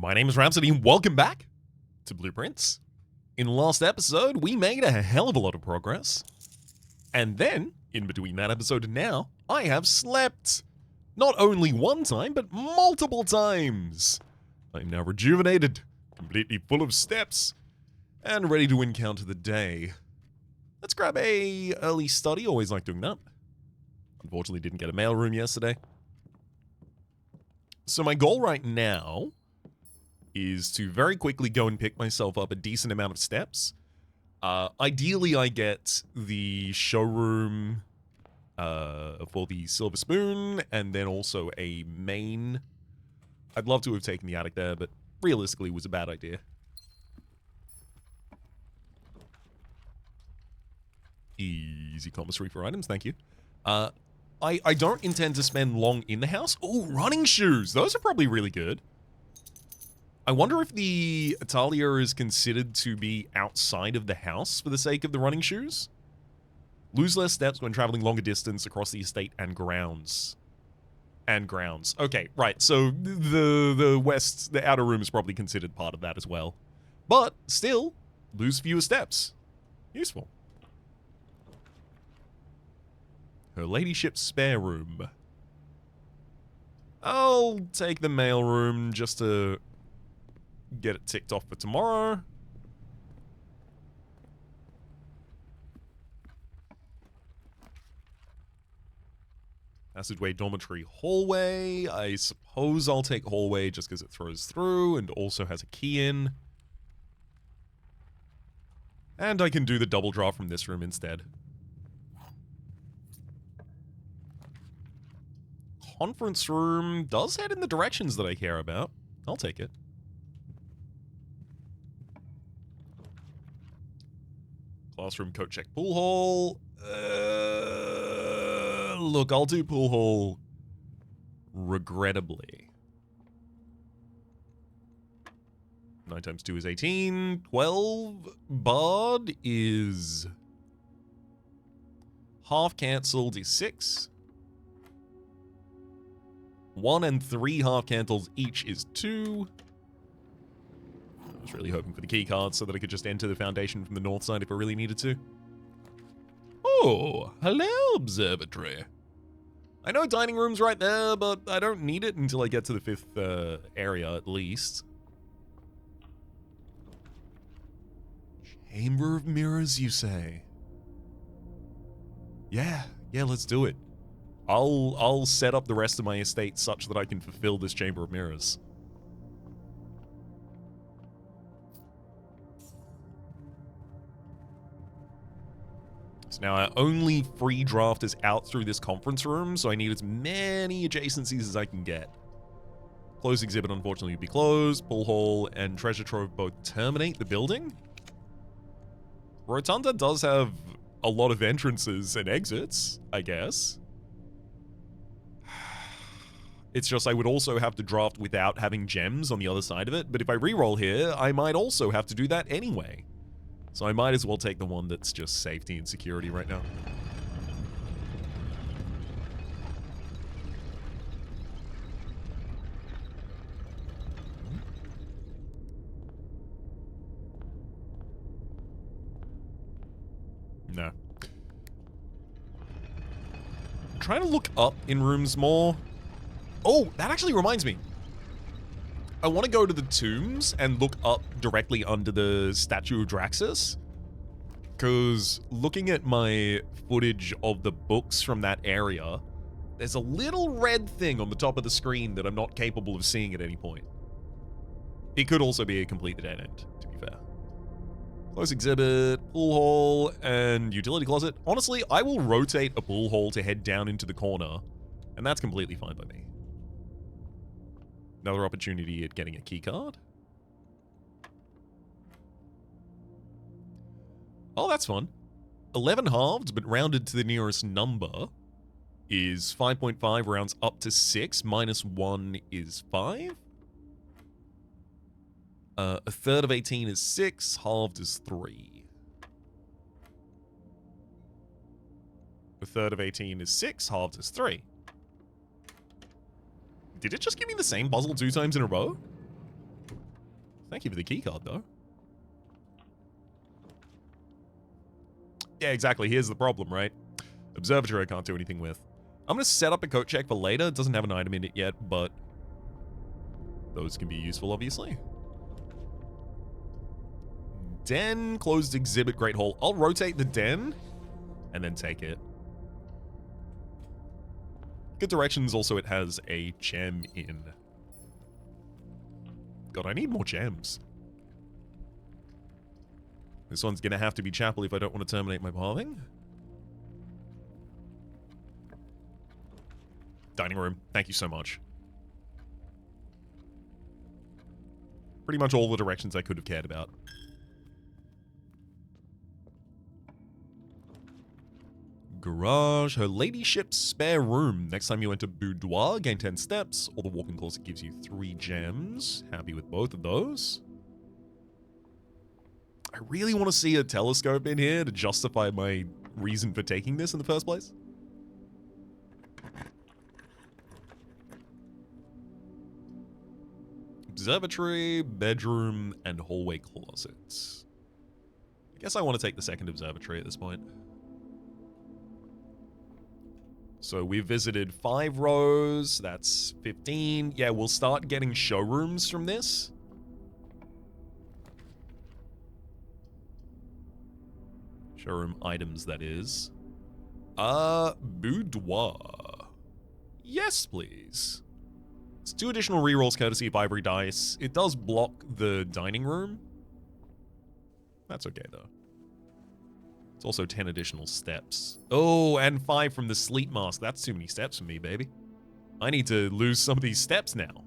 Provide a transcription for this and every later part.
My name is Rhapsody, and welcome back to Blueprints. In the last episode, we made a hell of a lot of progress. And then, in between that episode and now, I have slept. Not only one time, but multiple times. I'm now rejuvenated, completely full of steps, and ready to encounter the day. Let's grab a early study, always like doing that. Unfortunately, didn't get a mailroom yesterday. So my goal right now is to very quickly go and pick myself up a decent amount of steps. Ideally, I get the showroom for the silver spoon, and then also a main. I'd love to have taken the attic there, but realistically it was a bad idea. Easy commissary for items, thank you. I don't intend to spend long in the house. Oh, running shoes! Those are probably really good. I wonder if the Italia is considered to be outside of the house for the sake of the running shoes? Lose less steps when traveling longer distance across the estate and grounds. Okay, right, so the outer room is probably considered part of that as well. But, still, lose fewer steps. Useful. Her ladyship's spare room. I'll take the mail room just to get it ticked off for tomorrow. Passageway, dormitory, hallway. I suppose I'll take hallway just because it throws through and also has a key in. And I can do the double draft from this room instead. Conference room does head in the directions that I care about. I'll take it. Classroom, coat check, pool hall. Look, I'll do pool hall regrettably. 9 times 2 is 18. 12. Bard is half cancelled is 6. 1 and 3 half cancels each is 2. I was really hoping for the key card so that I could just enter the foundation from the north side if I really needed to. Oh, hello, observatory. I know dining room's right there, but I don't need it until I get to the 5th area at least. Chamber of Mirrors, you say? Yeah, let's do it. I'll set up the rest of my estate such that I can fulfill this Chamber of Mirrors. So now our only free draft is out through this conference room, so I need as many adjacencies as I can get. Closed exhibit, unfortunately, would be closed. Pool hall and treasure trove both terminate the building. Rotunda does have a lot of entrances and exits, I guess. It's just I would also have to draft without having gems on the other side of it, but if I reroll here, I might also have to do that anyway. So I might as well take the one that's just safety and security right now. No. I'm trying to look up in rooms more. Oh, that actually reminds me. I want to go to the tombs and look up directly under the statue of Draxus. Because looking at my footage of the books from that area, there's a little red thing on the top of the screen that I'm not capable of seeing at any point. It could also be a complete dead end, to be fair. Close exhibit, pool hall, and utility closet. Honestly, I will rotate a pool hall to head down into the corner, and that's completely fine by me. Another opportunity at getting a key card. Oh, that's fun. 11 halved, but rounded to the nearest number is 5.5, rounds up to 6. Minus 1 is 5. A third of 18 is 6. Halved is 3. A third of 18 is 6. Halved is 3. Did it just give me the same puzzle 2 times in a row? Thank you for the keycard, though. Yeah, exactly. Here's the problem, right? Observatory I can't do anything with. I'm going to set up a coat check for later. It doesn't have an item in it yet, but those can be useful, obviously. Den, closed exhibit, Great Hall. I'll rotate the den and then take it. Good directions. Also, it has a gem in. God, I need more gems. This one's going to have to be chapel if I don't want to terminate my pathing. Dining room. Thank you so much. Pretty much all the directions I could have cared about. Garage. Her ladyship's spare room. Next time you enter boudoir, gain 10 steps. Or the walk-in closet gives you 3 gems. Happy with both of those. I really want to see a telescope in here to justify my reason for taking this in the first place. Observatory, bedroom, and hallway closets. I guess I want to take the second observatory at this point. So we visited 5 rows, that's 15. Yeah, we'll start getting showrooms from this. Showroom items, that is. Boudoir. Yes, please. It's 2 additional rerolls courtesy of Ivory Dice. It does block the dining room. That's okay, though. It's also 10 additional steps. Oh, and 5 from the sleep mask. That's too many steps for me, baby. I need to lose some of these steps now.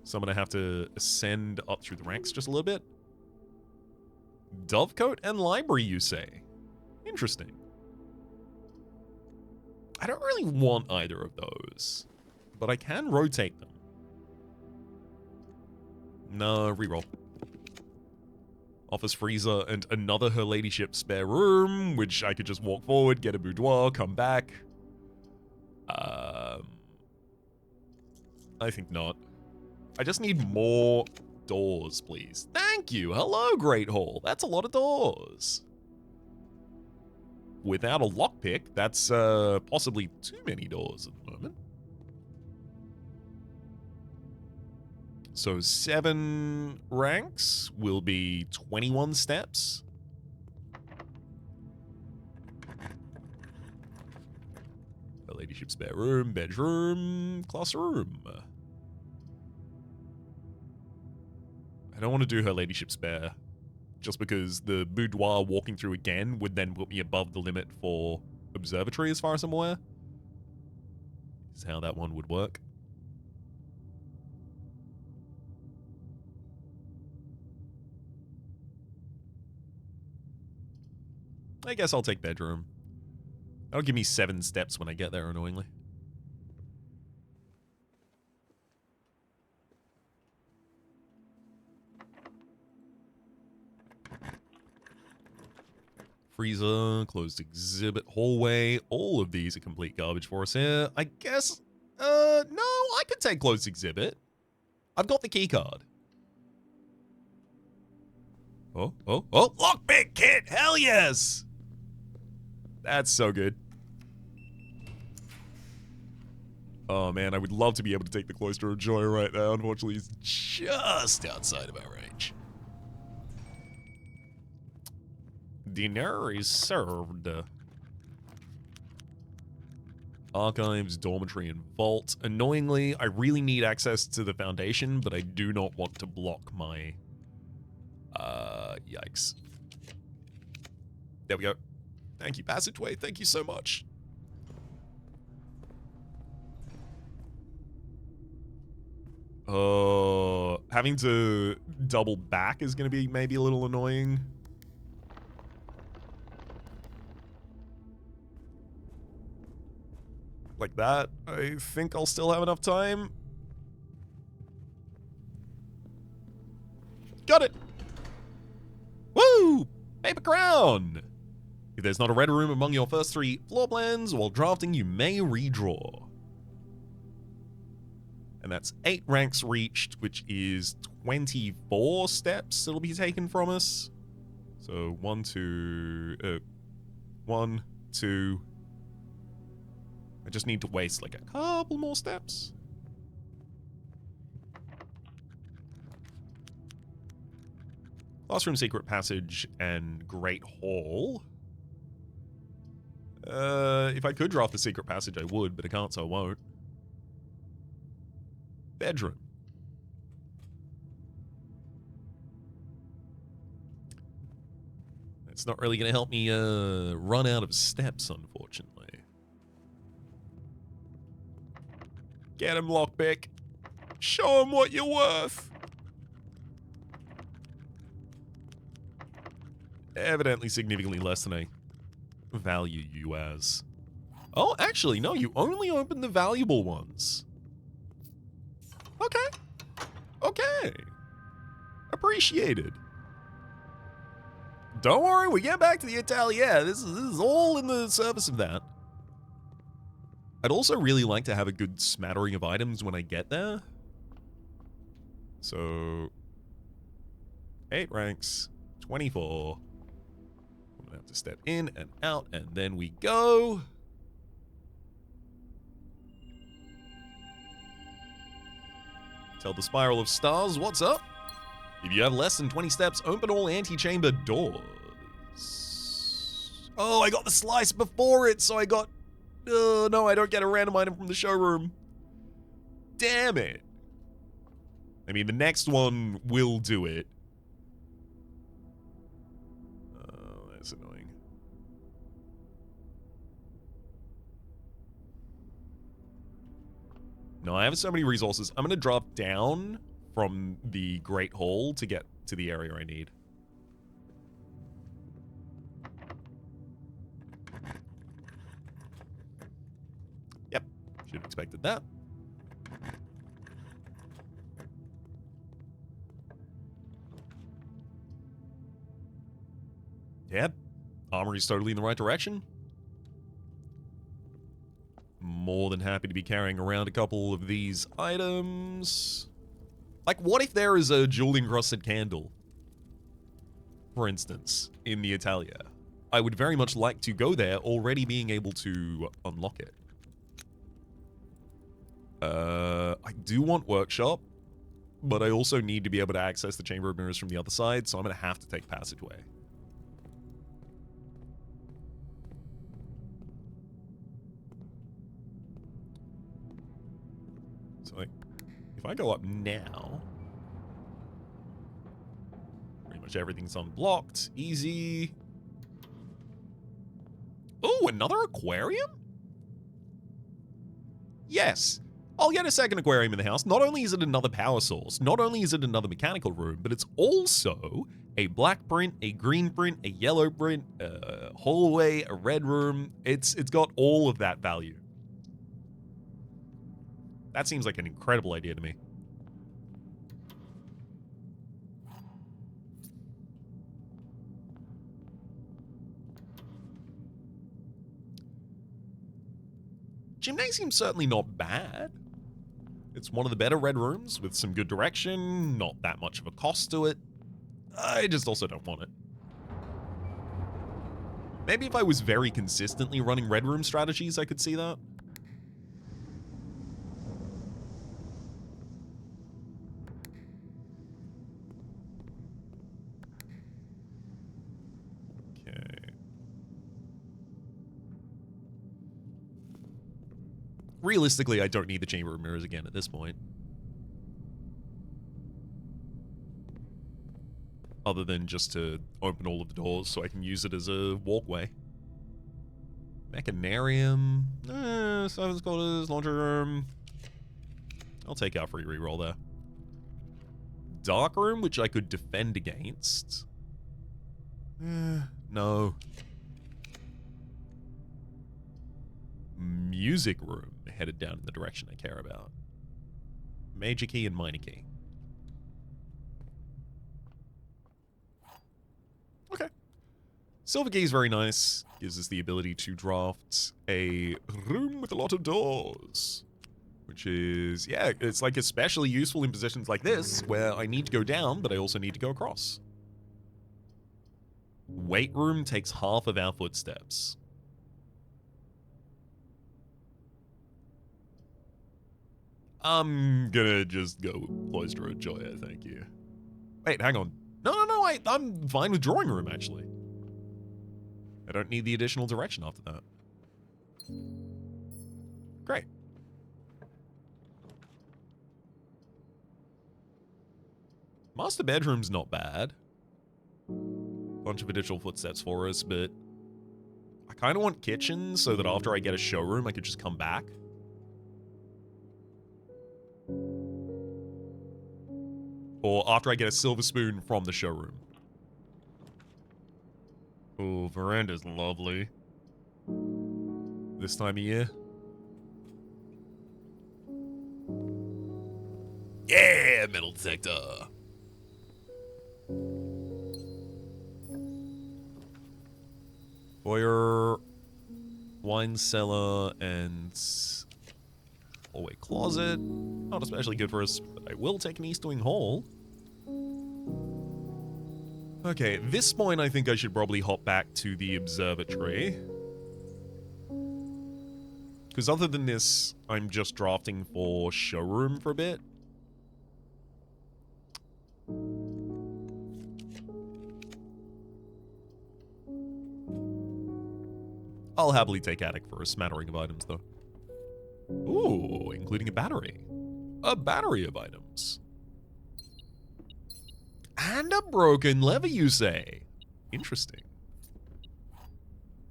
So I'm going to have to ascend up through the ranks just a little bit. Dovecote and library, you say? Interesting. I don't really want either of those, but I can rotate them. No, reroll. Office freezer and another Her Ladyship spare room, which I could just walk forward, get a boudoir, come back. I think not. I just need more doors, please. Thank you. Hello, Great Hall. That's a lot of doors. Without a lockpick, that's possibly too many doors at the moment. So 7 ranks will be 21 steps. A ladyship spare room, bedroom, classroom. I don't want to do her ladyship spare, just because the boudoir walking through again would then put me above the limit for observatory as far as I'm aware. Is how that one would work. I guess I'll take bedroom. That'll give me 7 steps when I get there, annoyingly. Freezer, closed exhibit, hallway. All of these are complete garbage for us here. I guess, no, I could take closed exhibit. I've got the key card. Oh, lockpick kit, hell yes! That's so good. Oh man, I would love to be able to take the Cloister of Joy right now. Unfortunately, it's just outside of our range. Dinner is served. Archives, dormitory, and vault. Annoyingly, I really need access to the foundation, but I do not want to block my... yikes. There we go. Thank you, passageway. Thank you so much. Having to double back is going to be maybe a little annoying. Like that. I think I'll still have enough time. Got it! Woo! Paper crown! If there's not a red room among your first 3 floor plans, while drafting, you may redraw. And that's 8 ranks reached, which is 24 steps that'll be taken from us. So 1, 2... 1, 2... I just need to waste like a couple more steps. Classroom, secret passage, and Great Hall. If I could draft the secret passage, I would, but I can't, so I won't. Bedroom. It's not really going to help me run out of steps, unfortunately. Get him, lockpick. Show him what you're worth. Evidently significantly less than I value you as. Oh, actually, no, you only open the valuable ones. Okay. Okay. Appreciated. Don't worry, we get back to the Atelier. This is all in the service of that. I'd also really like to have a good smattering of items when I get there. So, 8 ranks, 24. I'm gonna have to step in and out, and then we go. Tell the Spiral of Stars what's up. If you have less than 20 steps, open all antechamber doors. Oh, I got the slice before it, so I got... no, I don't get a random item from the showroom. Damn it. I mean, the next one will do it. Oh, that's annoying. No, I have so many resources. I'm going to drop down from the Great Hall to get to the area I need. Yep, should have expected that. Yep, armory's totally in the right direction. More than happy to be carrying around a couple of these items. Like, what if there is a jewel-encrusted candle, for instance, in the Atelier? I would very much like to go there, already being able to unlock it. I do want Workshop, but I also need to be able to access the Chamber of Mirrors from the other side, so I'm going to have to take Passageway. So, like, if I go up now, pretty much everything's unblocked. Easy. Oh, another aquarium? Yes. I'll get a second aquarium in the house. Not only is it another power source, not only is it another mechanical room, but it's also a black print, a green print, a yellow print, a hallway, a red room. It's got all of that value. That seems like an incredible idea to me. Gymnasium's certainly not bad. It's one of the better red rooms with some good direction, not that much of a cost to it. I just also don't want it. Maybe if I was very consistently running red room strategies, I could see that. Realistically, I don't need the Chamber of Mirrors again at this point. Other than just to open all of the doors so I can use it as a walkway. Mechanarium. Servants' quarters, laundry room. I'll take our free reroll there. Dark room, which I could defend against. No. Music room, headed down in the direction I care about. Major key and minor key. Okay. Silver key is very nice. Gives us the ability to draft a room with a lot of doors. Which is, yeah, it's like especially useful in positions like this where I need to go down, but I also need to go across. Weight room takes half of our footsteps. I'm gonna just go with Cloister of Joya, thank you. Wait, hang on. No, I'm fine with drawing room, actually. I don't need the additional direction after that. Great. Master bedroom's not bad. Bunch of additional footsteps for us, but I kind of want kitchen so that after I get a showroom, I could just come back. Or after I get a silver spoon from the showroom. Oh, veranda's lovely. This time of year. Yeah, metal detector. Foyer, wine cellar, and hallway closet. Not especially good for us, but I will take an east wing hall. Okay, at this point I think I should probably hop back to the observatory. Because other than this, I'm just drafting for showroom for a bit. I'll happily take attic for a smattering of items, though. Ooh, including a battery. A battery of items. And a broken lever, you say? Interesting.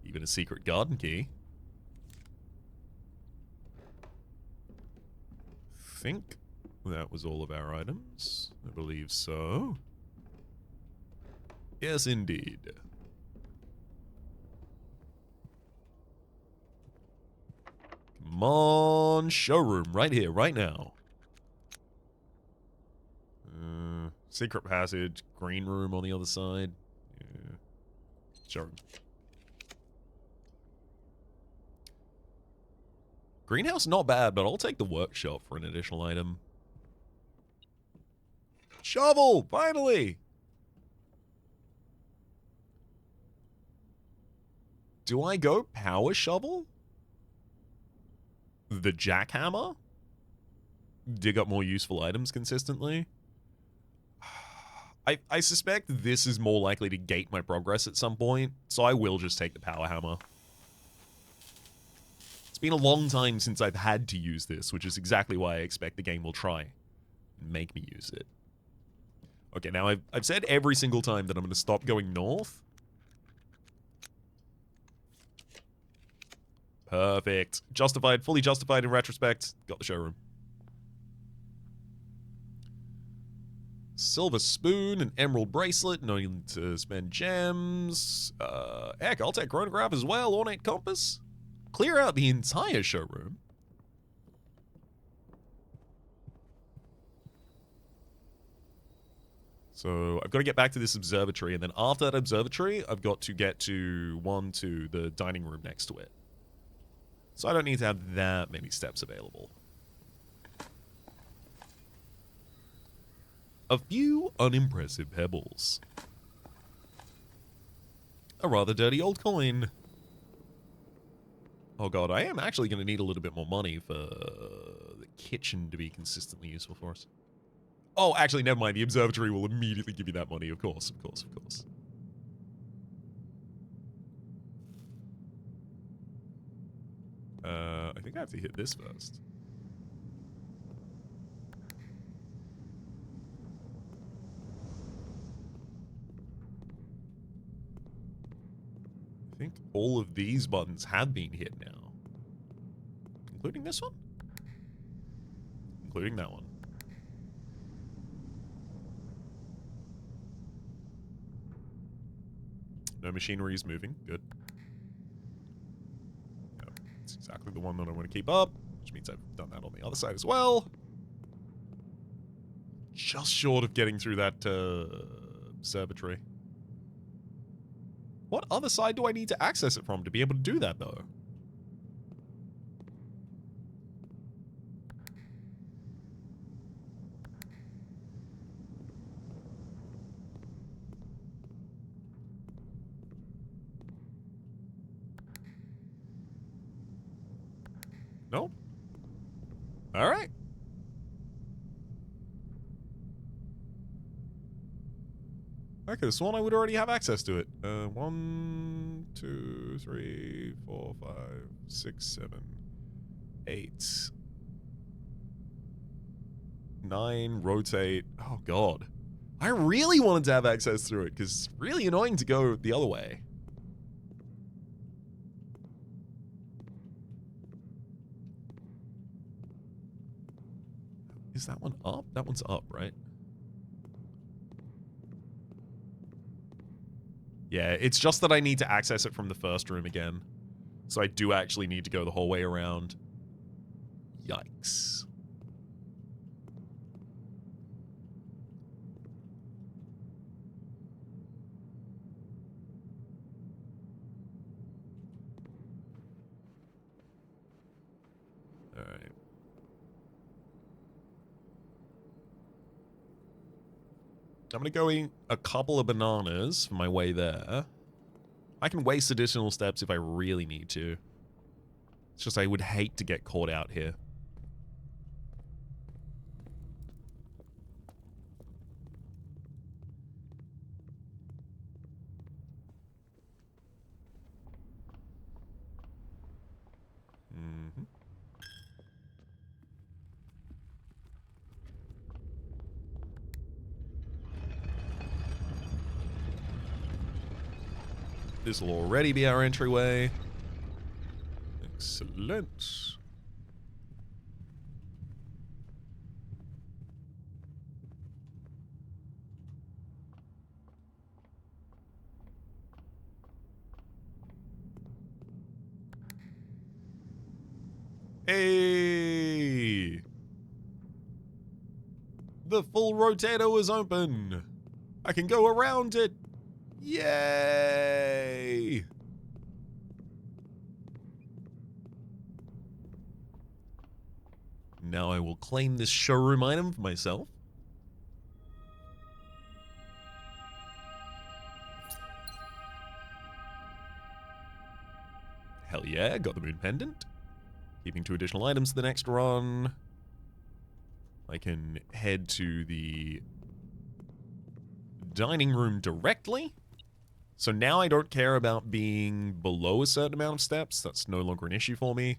Even a secret garden key. Think that was all of our items. I believe so. Yes, indeed. Come on, showroom, right here, right now. Secret passage, green room on the other side. Yeah. Showroom. Greenhouse, not bad, but I'll take the workshop for an additional item. Shovel, finally! Do I go power shovel? The jackhammer? Dig up more useful items consistently? I suspect this is more likely to gate my progress at some point, so I will just take the power hammer. It's been a long time since I've had to use this, which is exactly why I expect the game will try and make me use it. Okay, now I've said every single time that I'm going to stop going north. Perfect. Justified, fully justified in retrospect. Got the showroom. Silver spoon, an emerald bracelet, no need to spend gems. Heck, I'll take chronograph as well, ornate compass. Clear out the entire showroom. So I've got to get back to this observatory, and then after that observatory, I've got to get to the dining room next to it. So I don't need to have that many steps available. A few unimpressive pebbles. A rather dirty old coin. Oh god, I am actually going to need a little bit more money for the kitchen to be consistently useful for us. Oh, actually, never mind. The observatory will immediately give you that money. Of course, of course, of course. I think I have to hit this first. I think all of these buttons have been hit now. Including this one? Including that one. No machinery is moving. Good. Yep. It's exactly the one that I want to keep up, which means I've done that on the other side as well. Just short of getting through that observatory. What other side do I need to access it from to be able to do that, though? No? Alright. I could have sworn I would already have access to it. 1, 2, 3, 4, 5, 6, 7, 8, 9, rotate. Oh, God. I really wanted to have access through it, because it's really annoying to go the other way. Is that one up? That one's up, right? Yeah, it's just that I need to access it from the first room again. So I do actually need to go the whole way around. Yikes. Alright. I'm gonna go eat a couple of bananas for my way there. I can waste additional steps if I really need to. It's just I would hate to get caught out here. Mm-hmm. This will already be our entryway. Excellent. Hey! The full rotator is open. I can go around it. Yay! Now I will claim this showroom item for myself. Hell yeah, got the moon pendant. Keeping 2 additional items the next run. I can head to the dining room directly. So now I don't care about being below a certain amount of steps. That's no longer an issue for me.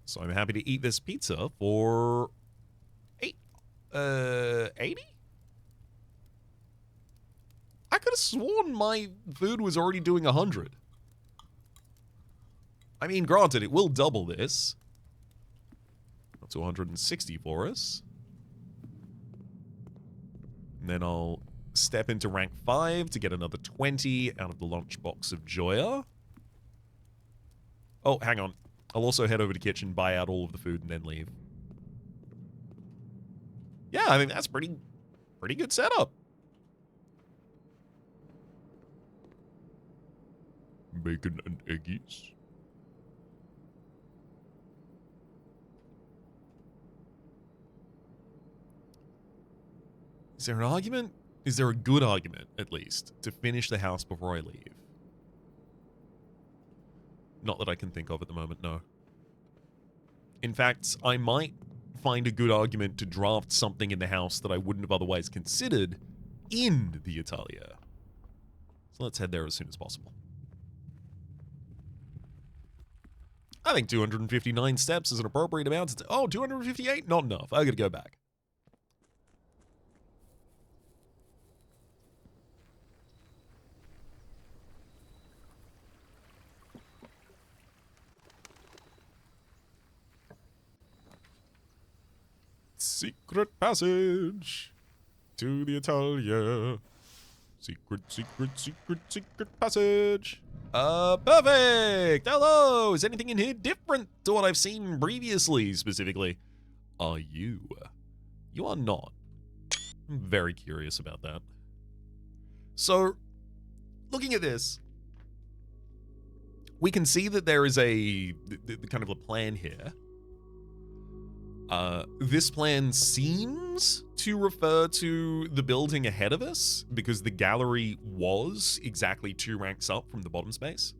So I'm happy to eat this pizza for 80? I could have sworn my food was already doing 100. I mean, granted, it will double this. Up to 160 for us. And then I'll step into rank 5 to get another 20 out of the lunchbox of Joya. Oh, hang on. I'll also head over to kitchen, buy out all of the food, and then leave. Yeah, I mean, that's pretty good setup. Bacon and eggies. Is there an argument? Is there a good argument, at least, to finish the house before I leave? Not that I can think of at the moment, no. In fact, I might find a good argument to draft something in the house that I wouldn't have otherwise considered in the Italia. So let's head there as soon as possible. I think 259 steps is an appropriate amount. Oh, 258? Not enough. I gotta go back. Secret passage to the Italia. Secret passage. Perfect! Hello! Is anything in here different to what I've seen previously, specifically? Are you? You are not. I'm very curious about that. So, looking at this, we can see that there is a kind of a plan here. This plan seems to refer to the building ahead of us, because the gallery was exactly 2 ranks up from the bottom space.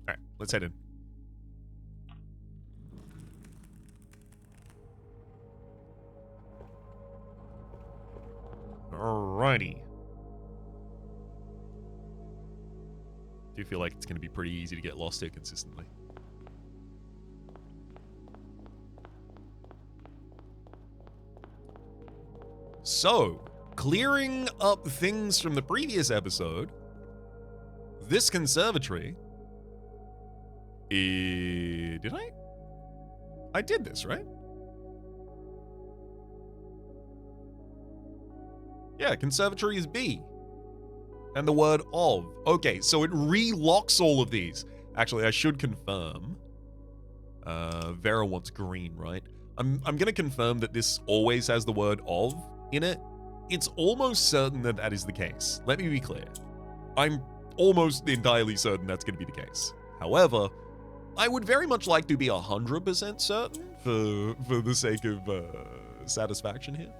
Alright, let's head in. Alrighty. Do feel like it's going to be pretty easy to get lost here consistently. So, clearing up things from the previous episode, this conservatory... Did I? I did this, right? Yeah, conservatory is B. And the word of. Okay, so it relocks all of these. Actually, I should confirm. Vera wants green, right? I'm gonna confirm that this always has the word of in it. It's almost certain that that is the case. Let me be clear. I'm almost entirely certain that's gonna be the case. However, I would very much like to be 100% certain for the sake of satisfaction here.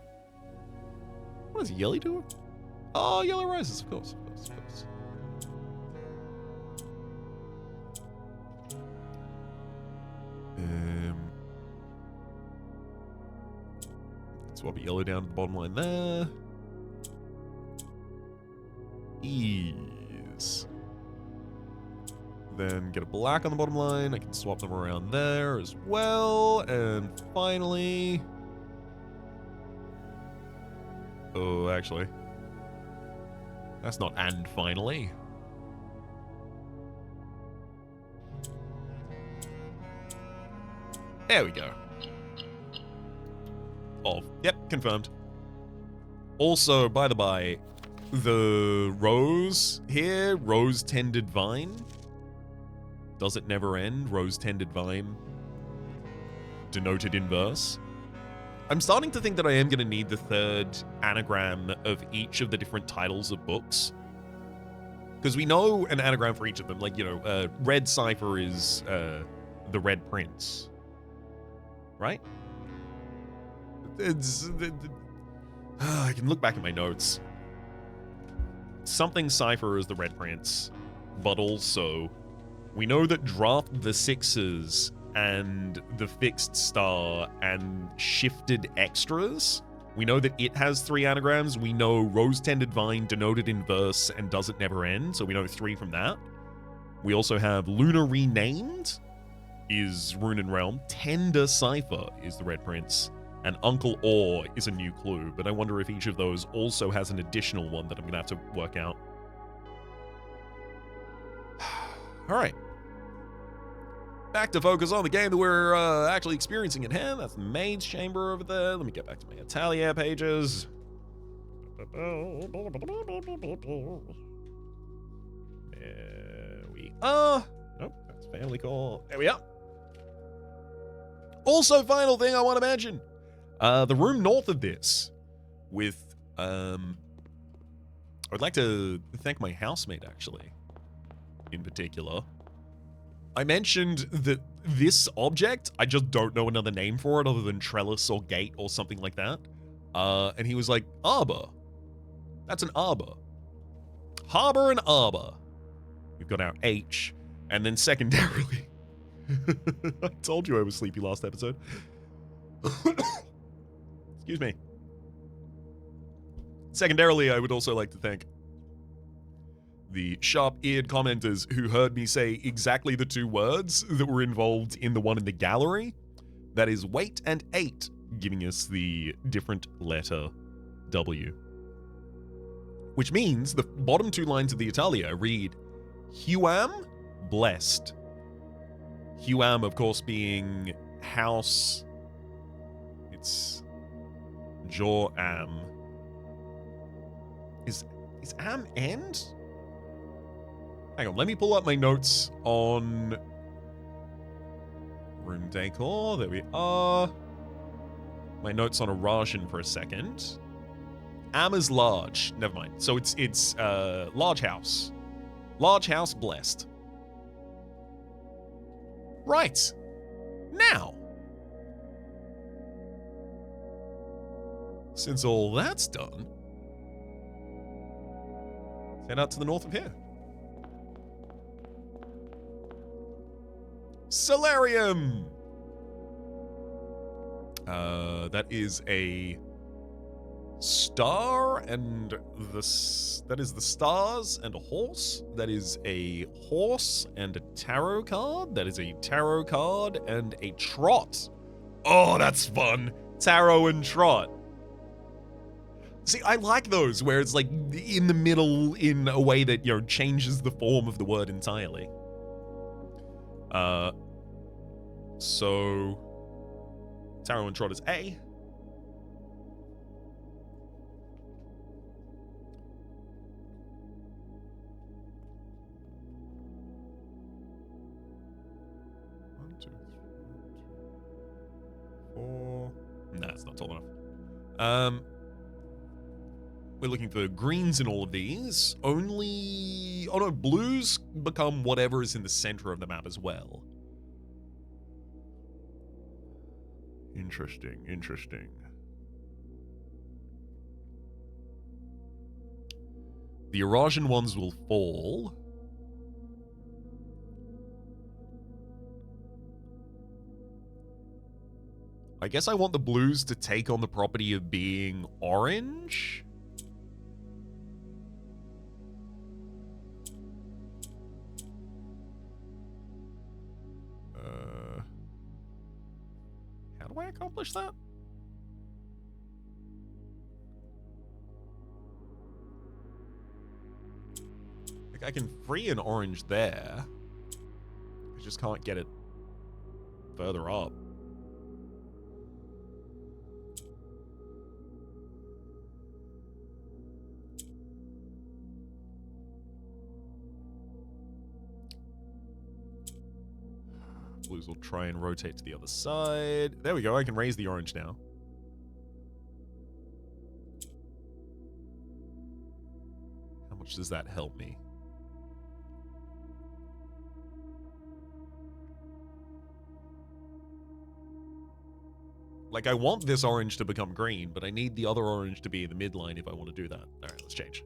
What is Yelly doing? Oh, Yellow Rises, of course. Swap a yellow down to the bottom line there. Ease. Then get a black on the bottom line. I can swap them around there as well. And finally... Oh, actually. That's not and finally. There we go. Of. Yep, confirmed. Also, by the by, the rose here, rose-tended vine. Does it never end? Rose-tended vine. Denoted in verse. I'm starting to think that I am going to need the third anagram of each of the different titles of books. Because we know an anagram for each of them. Like, you know, Red Cipher is the Red Prince. Right? I can look back at my notes. Something Cipher is the Red Prince. But also, we know that Draft the Sixes and the Fixed Star and Shifted Extras. We know that it has 3 anagrams. We know Rose-Tended Vine, Denoted in Verse, and Does It Never End. So we know 3 from that. We also have Luna Renamed is Rune and Realm. Tender Cipher is the Red Prince. And Uncle Orr is a new clue. But I wonder if each of those also has an additional one that I'm going to have to work out. All right. Back to focus on the game that we're actually experiencing at hand. That's the Maid's Chamber over there. Let me get back to my Atelier pages. There we are. Nope, that's family call. There we are. Also, final thing I want to mention. The room north of this with... I'd like to thank my housemate, actually, in particular. I mentioned that this object, I just don't know another name for it other than trellis or gate or something like that. And he was like, arbor. That's an arbor. Harbor and arbor. We've got our H. And then secondarily... I told you I was sleepy last episode. Excuse me. Secondarily, I would also like to thank the sharp-eared commenters who heard me say exactly the 2 words that were involved in the one in the gallery. That is wait and 8, giving us the different letter W. Which means the bottom 2 lines of the Italia read, Huam blessed. Huam, of course, being house. It's Jor-am. Is am end? Hang on, let me pull up my notes on room decor. There we are. My notes on Arasian for a second. Am is large. Never mind. So it's large house. Large house blessed. Right. Now, since all that's done, let's head out to the north of here. Solarium! That is a star and that is the stars and a horse. That is a horse and a tarot card. That is a tarot card and a trot. Oh, that's fun. Tarot and trot. See, I like those where it's like in the middle in a way that, changes the form of the word entirely. So tarot and trot is A. Four. Nah, it's not tall enough. We're looking for greens in all of these. Only... Oh no, blues become whatever is in the center of the map as well. Interesting, interesting. The Eurasian ones will fall. I guess I want the blues to take on the property of being orange. How do I accomplish that? Like, I can free an orange there. I just can't get it further up. Blues will try and rotate to the other side. There we go. I can raise the orange now. How much does that help me? Like, I want this orange to become green, but I need the other orange to be in the midline if I want to do that. All right, let's change.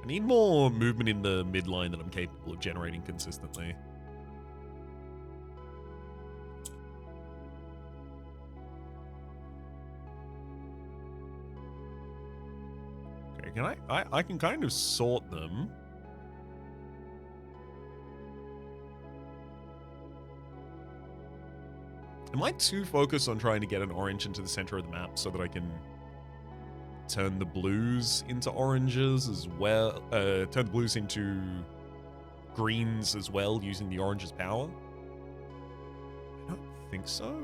I need more movement in the midline that I'm capable of generating consistently. Okay, can I can kind of sort them. Am I too focused on trying to get an orange into the center of the map so that I can turn the blues into oranges as well? Turn the blues into greens as well using the orange's power? I don't think so.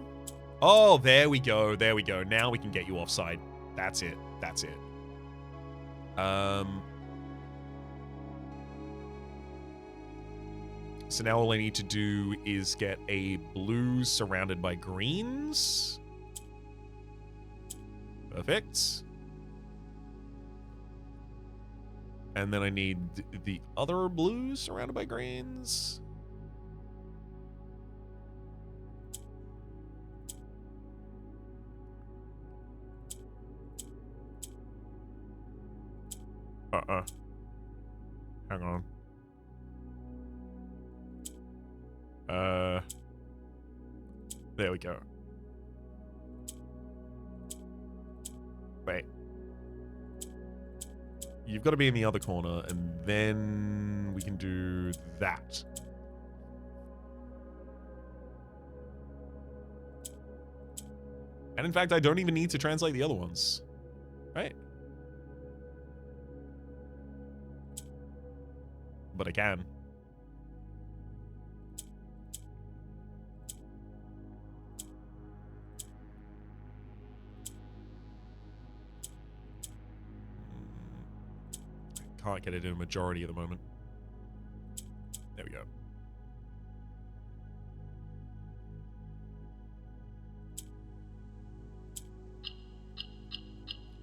Oh, there we go. There we go. Now we can get you offside. That's it. That's it. So now all I need to do is get a blue surrounded by greens. Perfect. And then I need the other blues surrounded by greens. Hang on. There we go. Wait. You've got to be in the other corner, and then we can do that. And in fact, I don't even need to translate the other ones. Right? But I can. can't get it in a majority at the moment. There we go.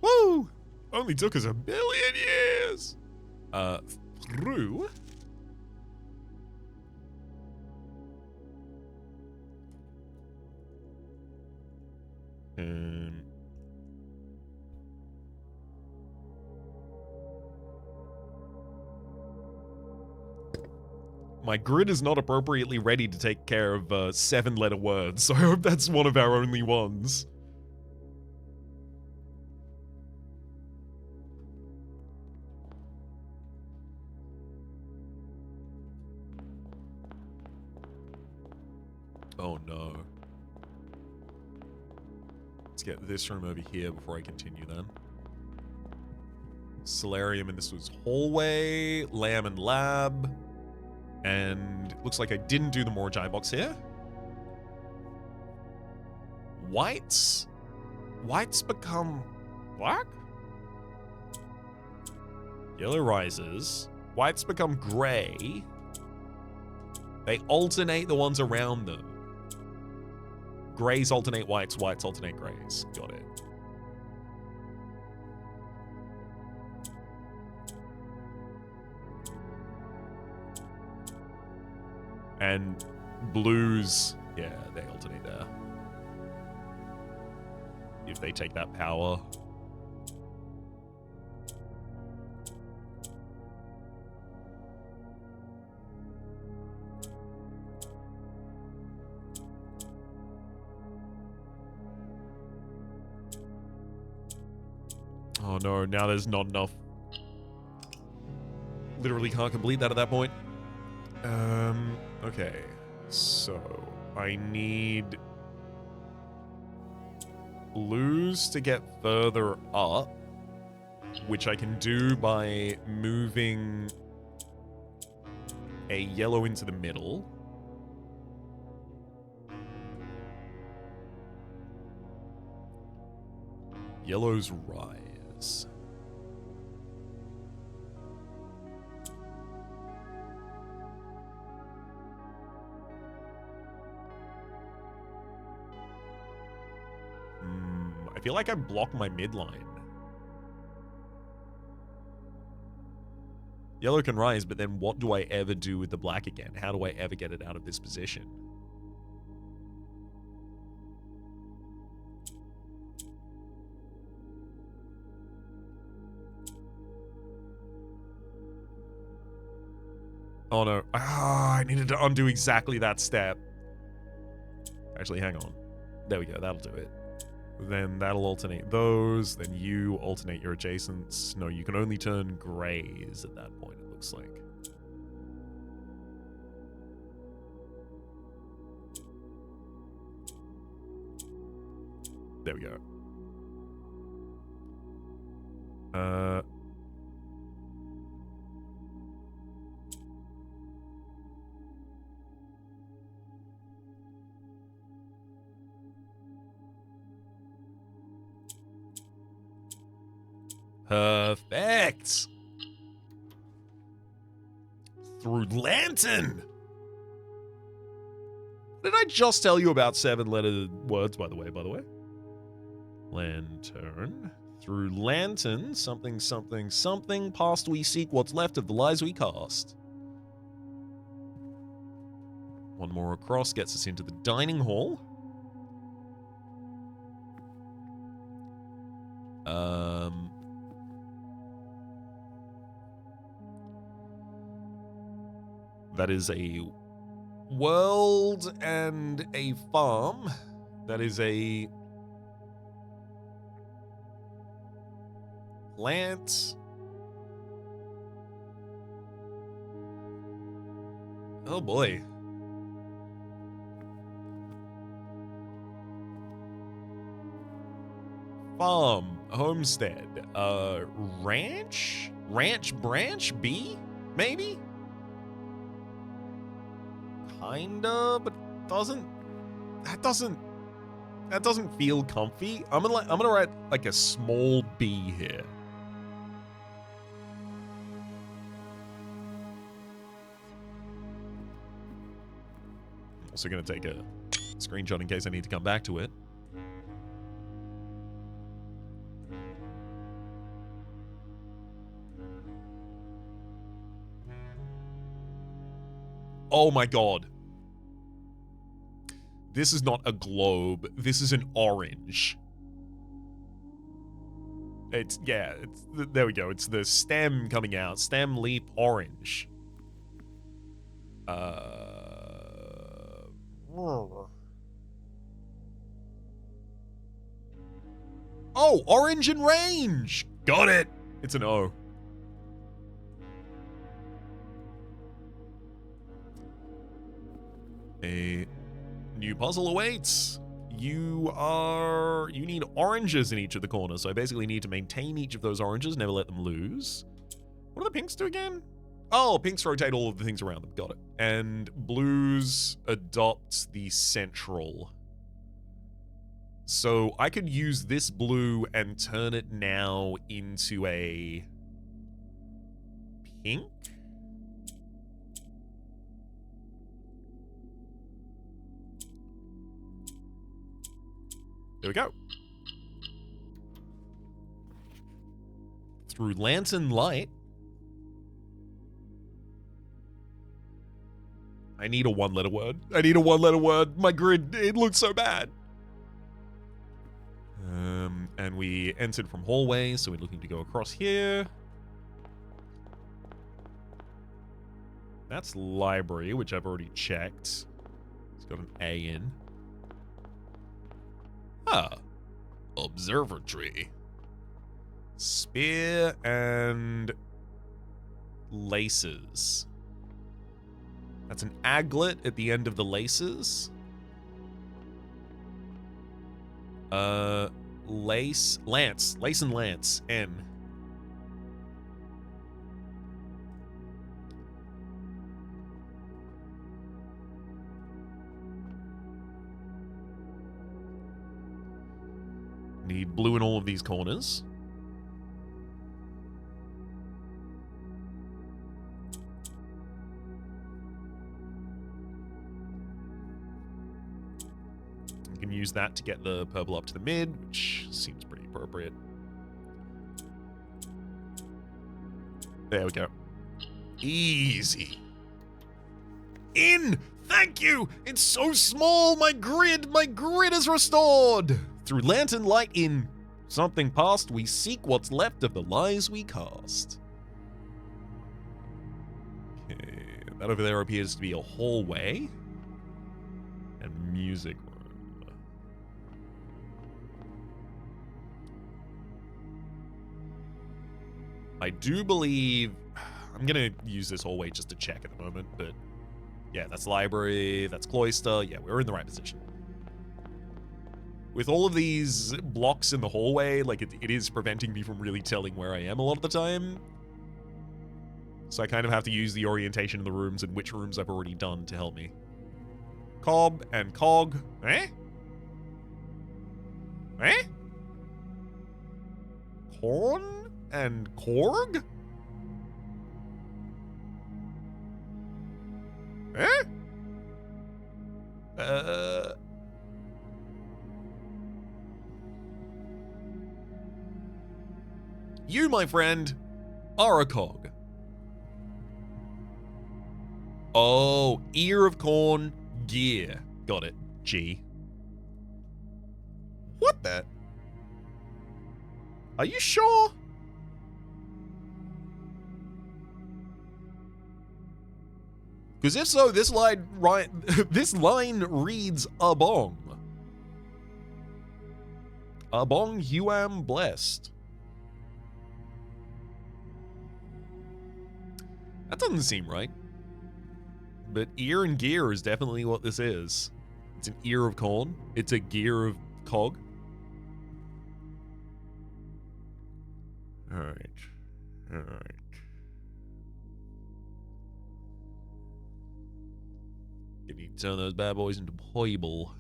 Woo! Only took us 1 billion years! Through... My grid is not appropriately ready to take care of 7-letter words, so I hope that's one of our only ones. Oh no. Let's get this room over here before I continue then. Solarium, and this was hallway, lamb and lab. And looks like I didn't do the Morgi box here. Whites become black? Yellow rises. Whites become gray. They alternate the ones around them. Grays alternate whites, whites alternate grays. Got it. And blues, yeah, they alternate there. If they take that power. Oh no, now there's not enough. Literally can't complete that at that point. Okay, so I need blues to get further up, which I can do by moving a yellow into the middle. Yellow's rise. I feel like I blocked my midline. Yellow can rise, but then what do I ever do with the black again? How do I ever get it out of this position? Oh no. Ah, I needed to undo exactly that step. Actually, hang on. There we go, that'll do it. Then that'll alternate those, then you alternate your adjacents. No, you can only turn grays at that point, it looks like. There we go. Perfect. Through lantern. What did I just tell you about 7-letter words, by the way? Lantern. Through lantern, something, something, something. Past we seek, what's left of the lies we cast. One more across gets us into the dining hall. That is a world and a farm. That is a plant. Oh boy. Farm, homestead, ranch? Ranch branch B? Maybe? Kinda, but that doesn't feel comfy. I'm gonna write like a small B here. Also going to take a screenshot in case I need to come back to it. Oh my god. This is not a globe. This is an orange. There we go. It's the stem coming out. Stem, leaf, orange. Oh, orange and range. Got it. It's an O. A new puzzle awaits. You need oranges in each of the corners, so I basically need to maintain each of those oranges, never let them lose. What do the pinks do again? Oh, pinks rotate all of the things around them. Got it. And blues adopt the central. So I could use this blue and turn it now into a pink? There we go. Through lantern light. I need a one-letter word. I need a one-letter word. My grid, it looks so bad. And we entered from hallway, so we're looking to go across here. That's library, which I've already checked. It's got an A in. Ah. Observatory. Spear and laces. That's an aglet at the end of the laces. Lace and lance, N. Need blue in all of these corners. You can use that to get the purple up to the mid, which seems pretty appropriate. There we go. Easy. In! Thank you! It's so small! My grid is restored! Through lantern light in something past, we seek what's left of the lies we cast. Okay, that over there appears to be a hallway. And music room. I do believe... I'm gonna use this hallway just to check at the moment, but... Yeah, that's library, that's cloister. Yeah, we're in the right position. With all of these blocks in the hallway, like, it is preventing me from really telling where I am a lot of the time. So I kind of have to use the orientation of the rooms and which rooms I've already done to help me. Cob and cog. Eh? Eh? Corn and corg? Eh? You, my friend, are a cog. Oh, ear of corn, gear. Got it. G. What the? Are you sure? Because if so, this line reads abong. Abong you am blessed. That doesn't seem right. But ear and gear is definitely what this is. It's an ear of corn. It's a gear of cog. Alright. Alright. Can you turn those bad boys into playable?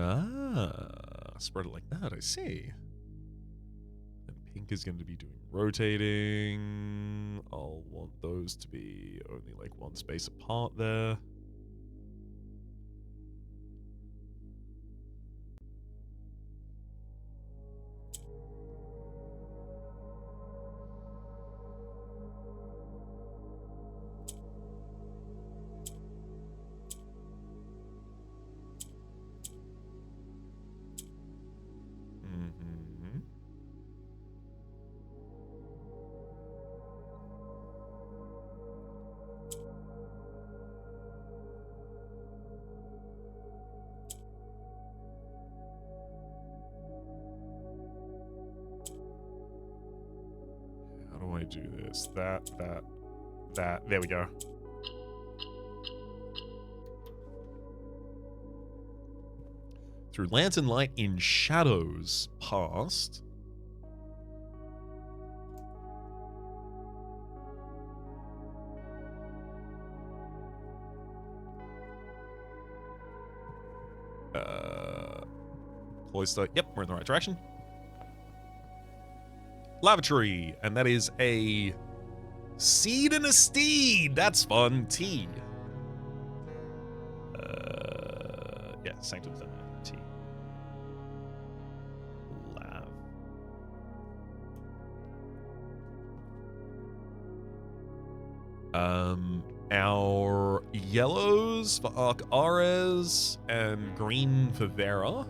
Ah, spread it like that, I see. And pink is going to be doing rotating. I'll want those to be only like one space apart there. How do I do this? That. There we go. Through lantern light in shadows past. Cloister. Yep, we're in the right direction. Lavatory, and that is a seed and a steed. That's fun. T. Yeah, Sanctum T. Lav. Our yellows for Arc Ares and green for Vera.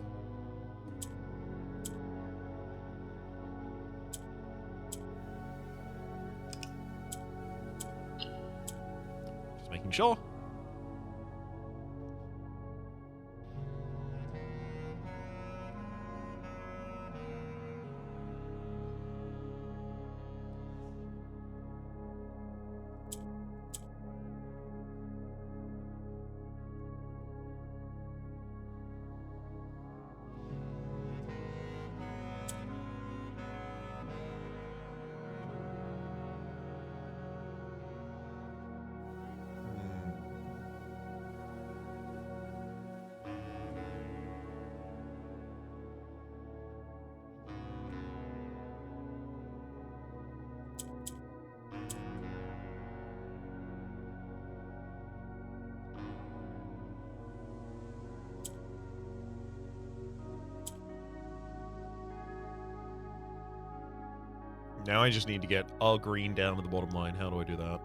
Just making sure. Now I just need to get all green down to the bottom line. How do I do that?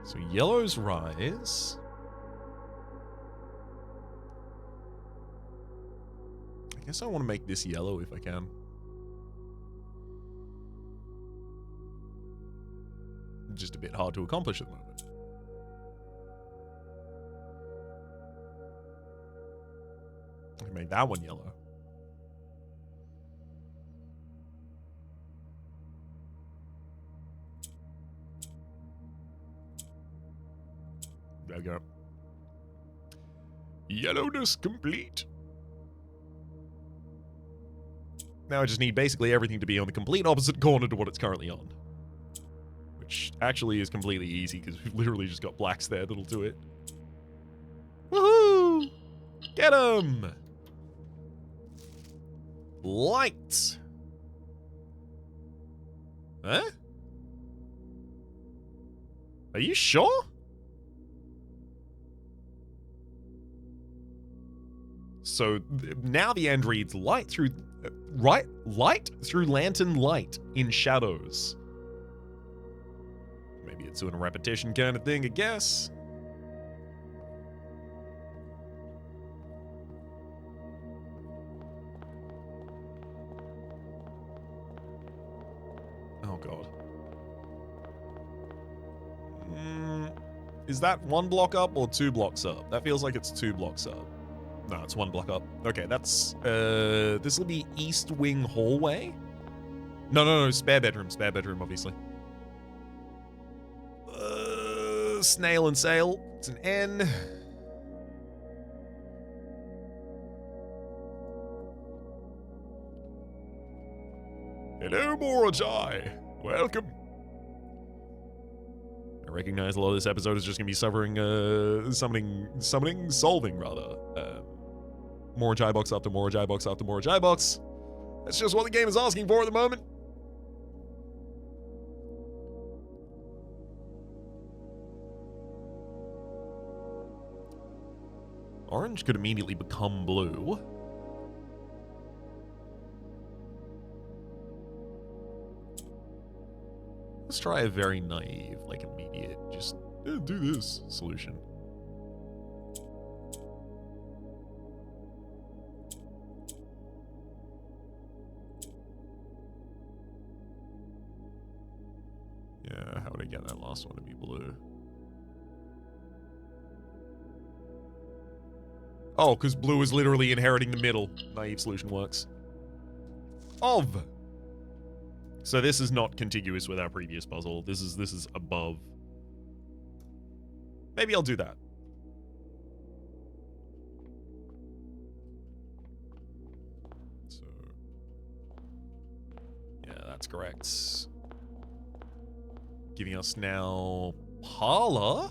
So yellows rise. I guess I want to make this yellow if I can. Just a bit hard to accomplish at the moment. I can make that one yellow. There we go. Yellowness complete. Now I just need basically everything to be on the complete opposite corner to what it's currently on. Which actually is completely easy because we've literally just got blacks there that'll do it. Woohoo! Get 'em! Light! Huh? Are you sure? So now the end reads light through light through lantern light in shadows. Maybe it's doing a repetition kind of thing, I guess. Oh god. Is that 1 block up or 2 blocks up? That feels like it's 2 blocks up. No, it's 1 block up. Okay, that's, this will be East Wing Hallway? No, spare bedroom, obviously. Snail and sail. It's an N. Hello, Morajai. Welcome. I recognize a lot of this episode is just gonna be solving rather. Morajai box after Morajai box after Morajai box. That's just what the game is asking for at the moment. Orange could immediately become blue. Let's try a very naive, like immediate, just do this solution. Yeah, how would I get that last one to be blue? Oh, because blue is literally inheriting the middle. Naive solution works. Of. So this is not contiguous with our previous puzzle. This is above. Maybe I'll do that. So yeah, that's correct. Giving us now Parlor.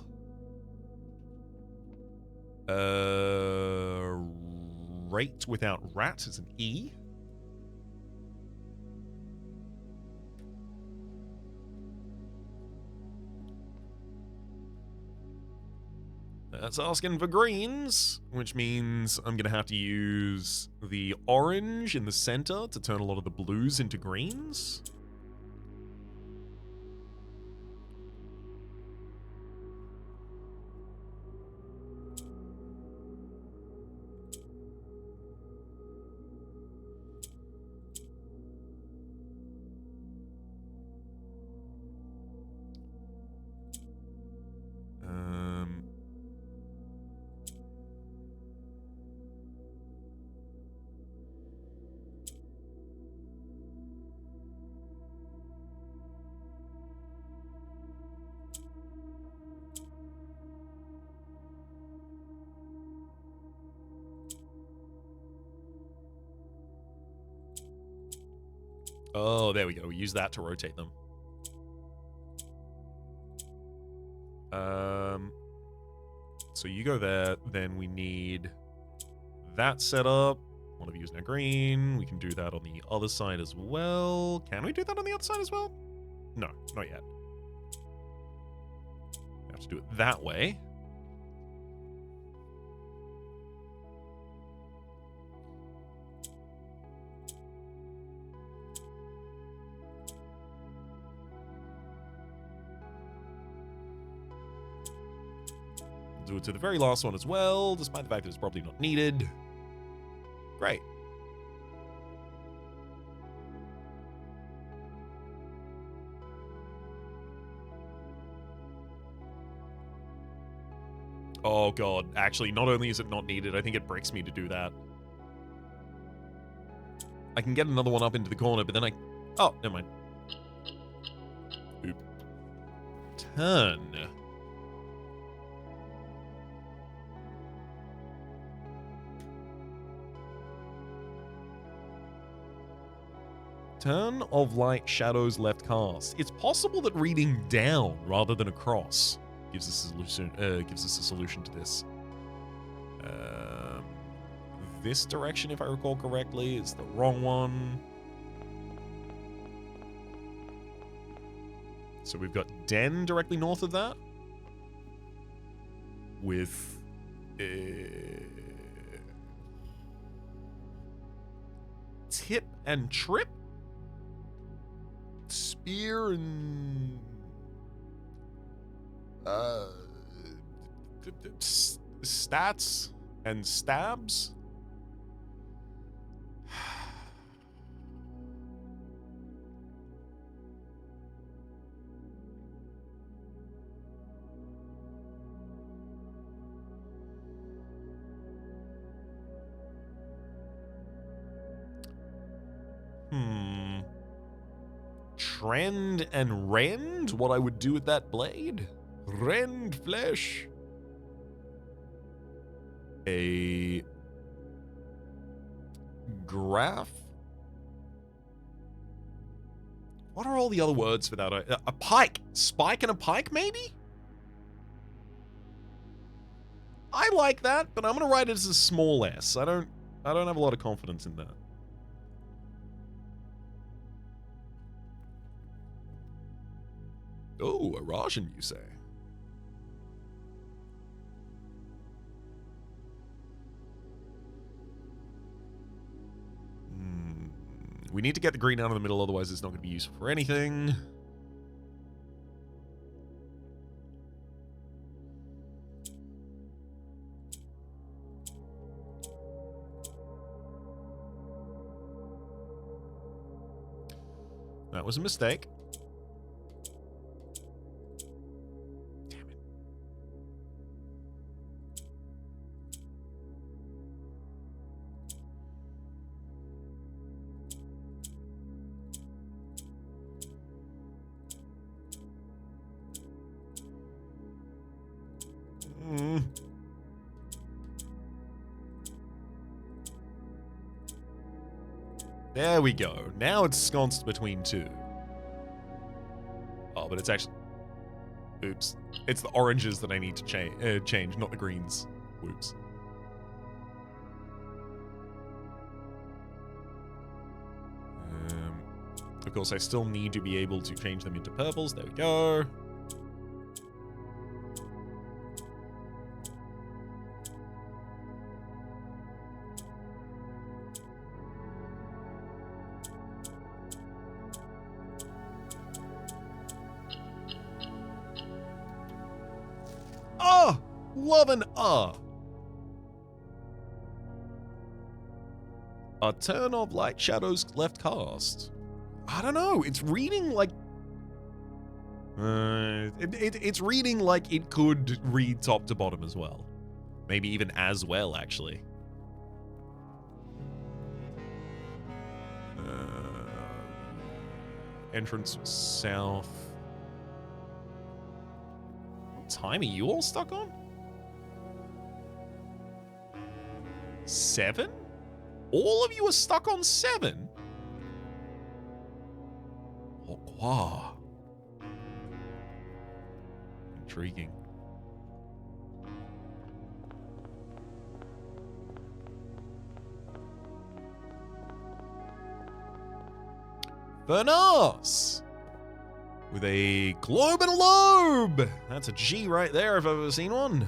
Rate without rat is an E. That's asking for greens, which means I'm going to have to use the orange in the center to turn a lot of the blues into greens. Oh, there we go. We use that to rotate them. So you go there, then we need that set up. One of you is now green. We can do that on the other side as well. Can we do that on the other side as well? No, not yet. We have to do it that way. Do it to the very last one as well, despite the fact that it's probably not needed. Great. Oh god, actually, not only is it not needed, I think it breaks me to do that. I can get another one up into the corner, but then oh, never mind. Oop. Turn. Turn of light, shadows, left cast. It's possible that reading down rather than across gives us a solution to this. This direction, if I recall correctly, is the wrong one. So we've got Den directly north of that, with Tip and Trip. Spear and stats and stabs. Trend and rend? What I would do with that blade? Rend flesh. A graph? What are all the other words for that? A pike. Spike and a pike, maybe? I like that, but I'm gonna write it as a small s. I don't have a lot of confidence in that. Oh, a Rajan, you say? We need to get the green out of the middle, otherwise it's not going to be useful for anything. That was a mistake. Damn it. There we go. Now it's sconced between two. Oh, but it's actually... Oops. It's the oranges that I need to change, not the greens. Whoops. Of course, I still need to be able to change them into purples. There we go. Love an A turn of light shadows left cast. I don't know. It's reading like... it's reading like it could read top to bottom as well. Maybe even as well, actually. Entrance south. What time are you all stuck on? 7? All of you are stuck on 7? Oh, wow. Intriguing. Vernas! With a globe and a lobe! That's a G right there if I've ever seen one.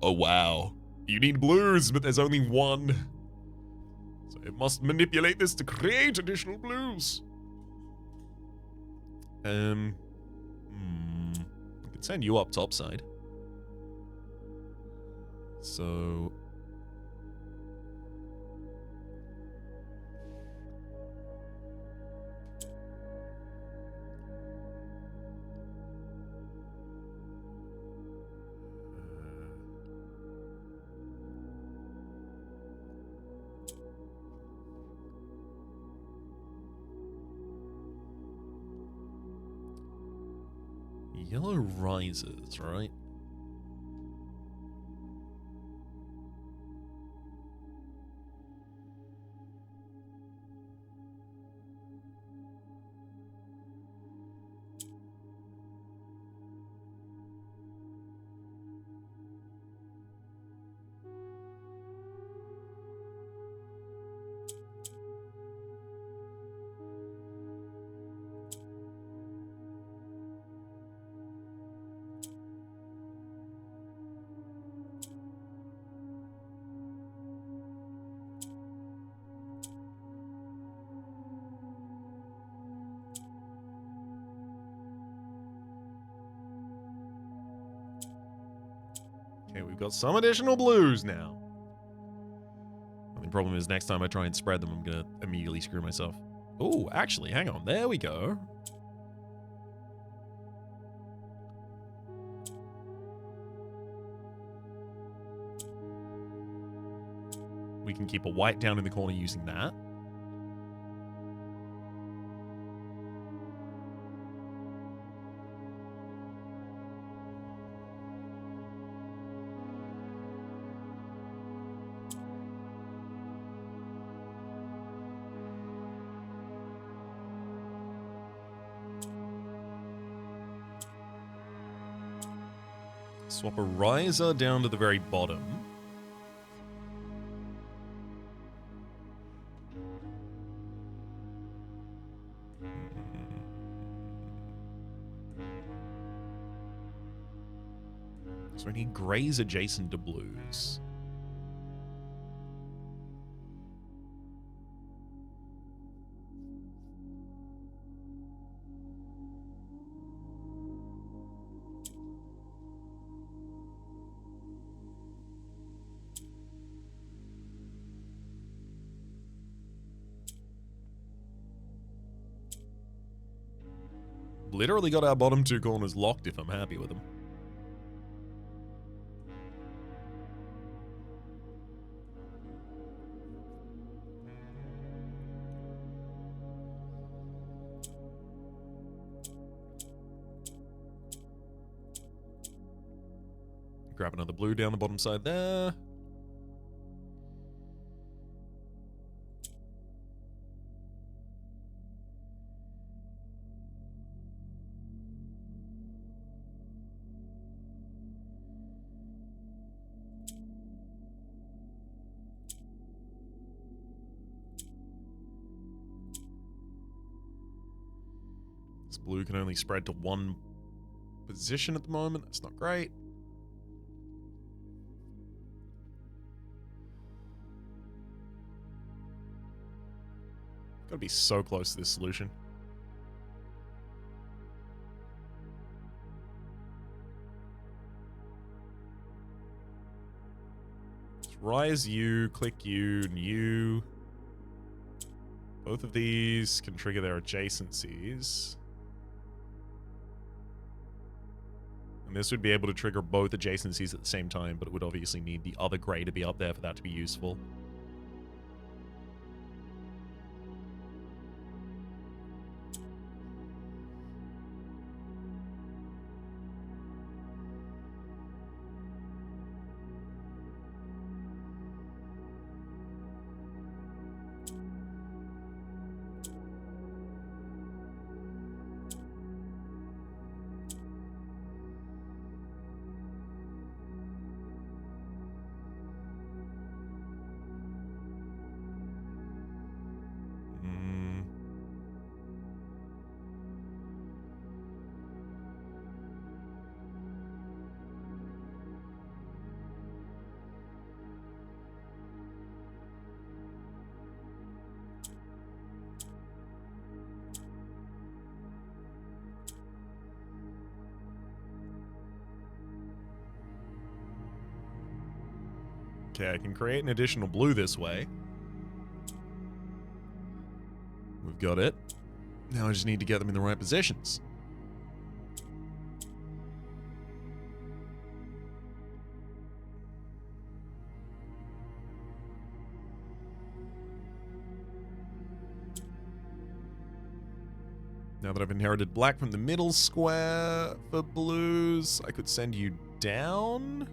Oh, wow. You need blues, but there's only one. So it must manipulate this to create additional blues. I could send you up topside. So... Yellow rises, right? Okay, we've got some additional blues now. The only problem is next time I try and spread them, I'm gonna immediately screw myself. Oh, actually, hang on. There we go. We can keep a white down in the corner using that. Swap a riser down to the very bottom. So I need grays adjacent to blues. Literally got our bottom two corners locked if I'm happy with them. Grab another blue down the bottom side there. This blue can only spread to one position at the moment. That's not great. Gotta be so close to this solution. Let's rise you, click you, and you. Both of these can trigger their adjacencies. And this would be able to trigger both adjacencies at the same time, but it would obviously need the other gray to be up there for that to be useful. Okay, I can create an additional blue this way. We've got it. Now I just need to get them in the right positions. Now that I've inherited black from the middle square for blues, I could send you down.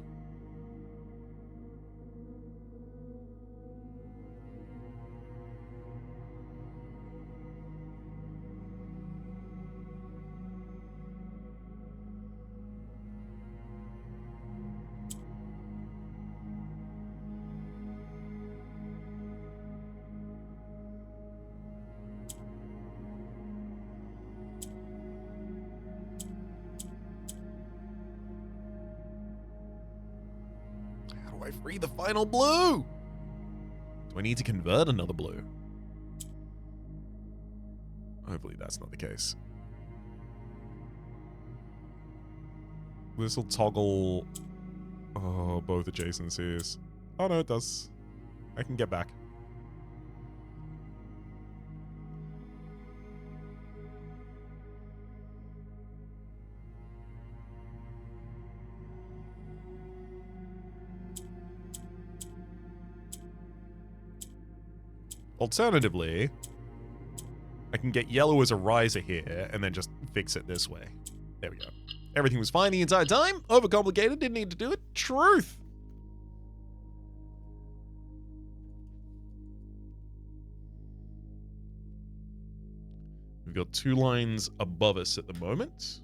I free the final blue? Do I need to convert another blue? Hopefully that's not the case. This will toggle... Oh, both adjacencies. Oh no, it does. I can get back. Alternatively, I can get yellow as a riser here and then just fix it this way. There we go. Everything was fine the entire time. Overcomplicated, didn't need to do it. Truth. We've got two lines above us at the moment.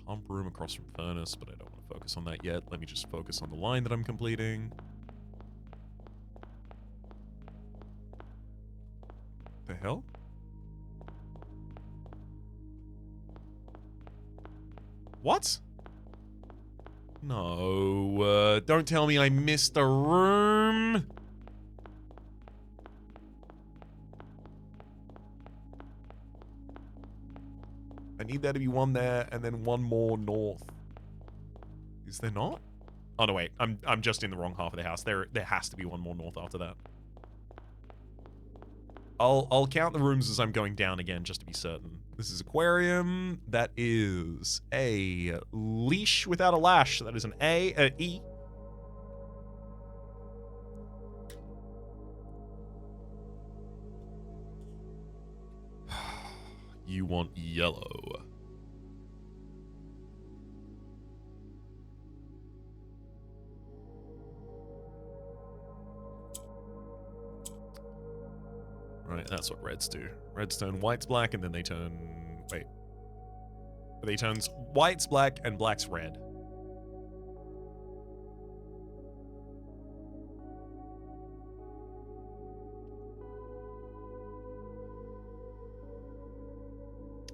pump room across from furnace, but I don't want to focus on that yet. Let me just focus on the line that I'm completing. The hell? What? No, don't tell me I missed a room. I need there to be one there and then one more north. Is there not? Oh no, wait. I'm just in the wrong half of the house. There has to be one more north after that. I'll count the rooms as I'm going down again just to be certain. This is aquarium. That is a leash without a lash. That is an E. You want yellow. Right, that's what reds do. Reds turn whites black, and then they turn... Wait. They turns whites black, and black's red.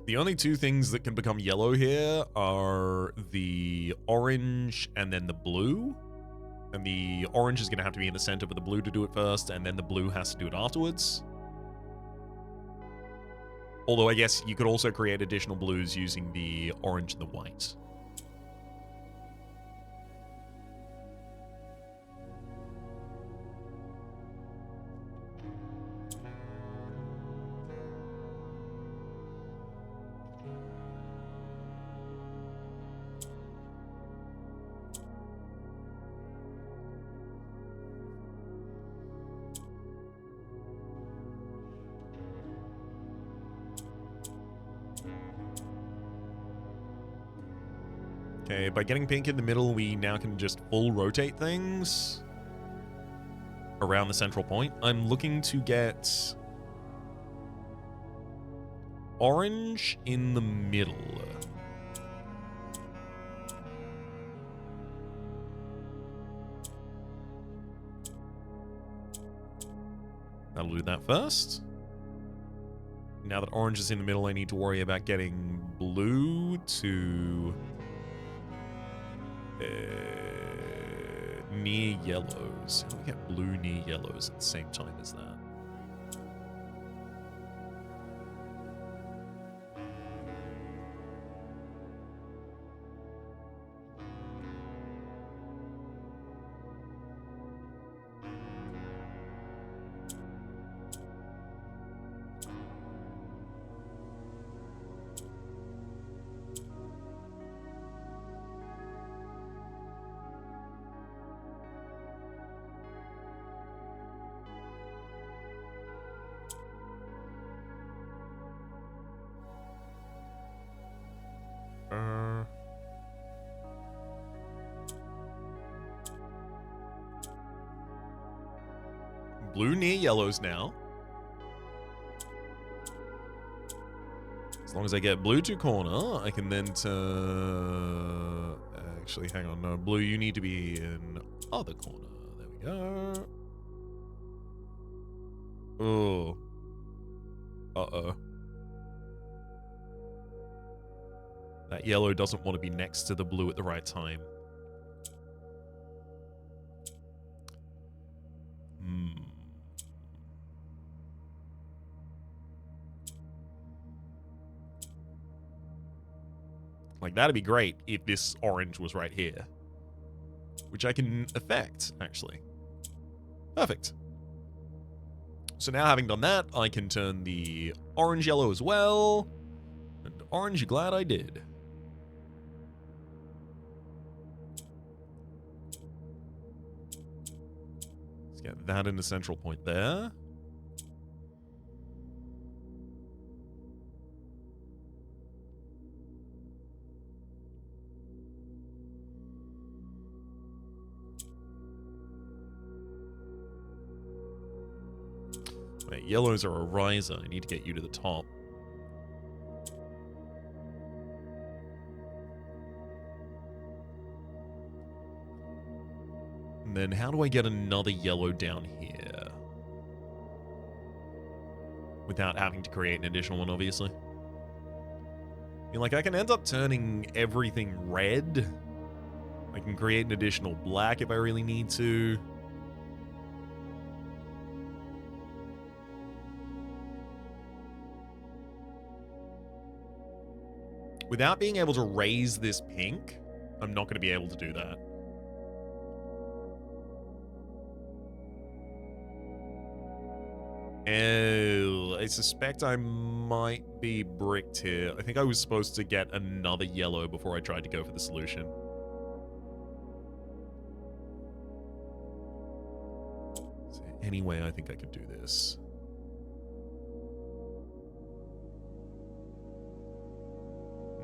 The only two things that can become yellow here are the orange and then the blue. And the orange is going to have to be in the center for the blue to do it first, and then the blue has to do it afterwards. Although I guess you could also create additional blues using the orange and the white. Okay, by getting pink in the middle, we now can just full rotate things around the central point. I'm looking to get orange in the middle. That'll do that first. Now that orange is in the middle, I need to worry about getting blue to... near yellows. How do we get blue near yellows at the same time as that? Blue near yellows now. As long as I get blue to corner, I can then actually, hang on. No, blue, you need to be in other corner. There we go. Oh. Uh-oh. That yellow doesn't want to be next to the blue at the right time. Like, that'd be great if this orange was right here. Which I can affect, actually. Perfect. So now, having done that, I can turn the orange yellow as well. And orange, you glad I did. Let's get that in the central point there. Wait, yellows are a riser. I need to get you to the top. And then how do I get another yellow down here? Without having to create an additional one, obviously. I mean, like, I can end up turning everything red. I can create an additional black if I really need to. Without being able to raise this pink, I'm not going to be able to do that. I suspect I might be bricked here. I think I was supposed to get another yellow before I tried to go for the solution. Is there any way I think I could do this?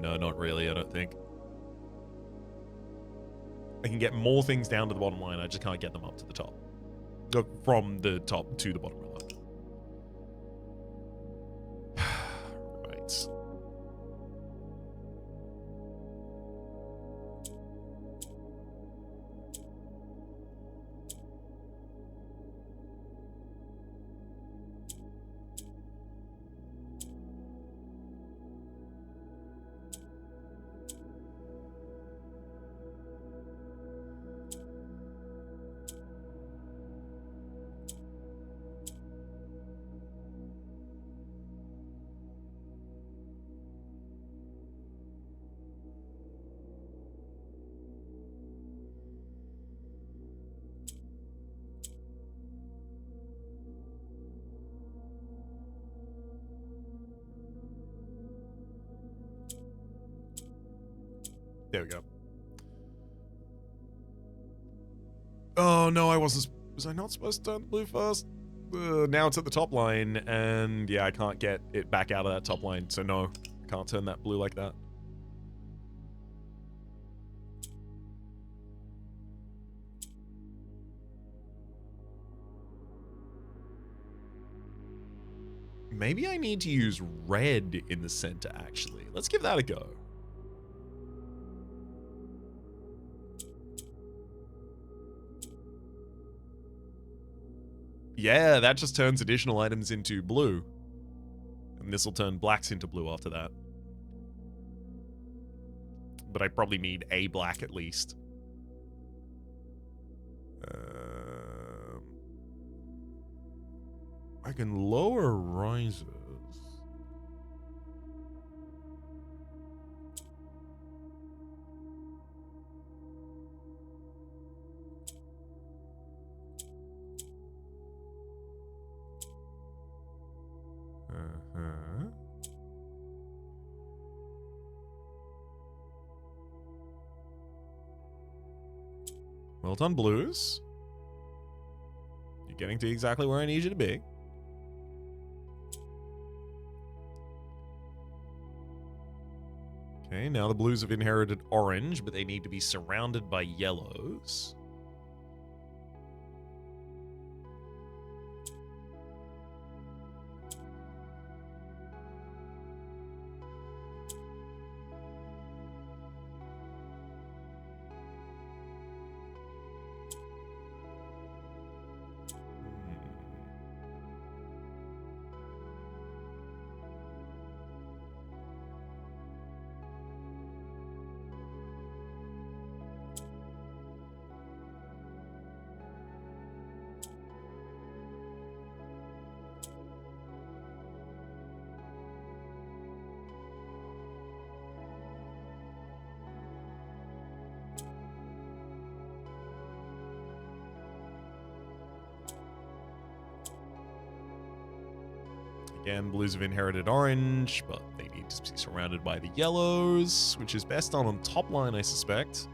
No, not really, I don't think. I can get more things down to the bottom line, I just can't get them up to the top. From the top to the bottom, rather. Right. There we go. Oh, no, I wasn't... Was I not supposed to turn the blue first? Now it's at the top line, and yeah, I can't get it back out of that top line, so no, I can't turn that blue like that. Maybe I need to use red in the center, actually. Let's give that a go. Yeah, that just turns additional items into blue. And this will turn blacks into blue after that. But I probably need a black at least. I can lower risers. Well done, blues. You're getting to exactly where I need you to be. Okay, now the blues have inherited orange, but they need to be surrounded by yellows. Again, blues have inherited orange, but they need to be surrounded by the yellows, which is best done on top line, I suspect.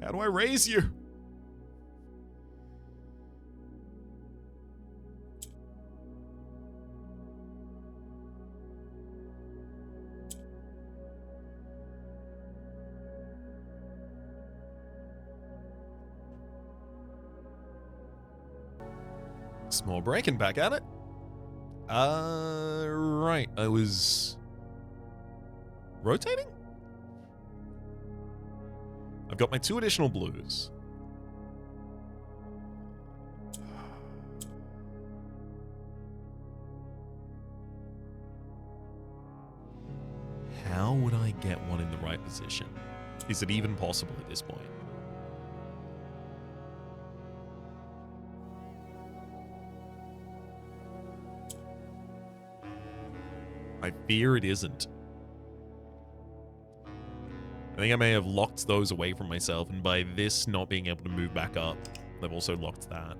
How do I raise you? Small break and back at it. Right. I was rotating? I've got my 2 additional blues. How would I get one in the right position? Is it even possible at this point? I fear it isn't. I think I may have locked those away from myself, and by this not being able to move back up, I've also locked that.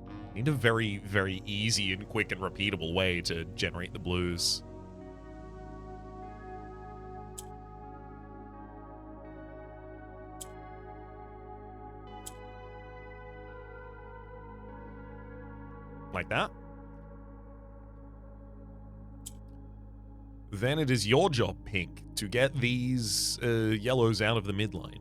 I need a very, very easy and quick and repeatable way to generate the blues. Like that. Then it is your job, Pink, to get these yellows out of the midline.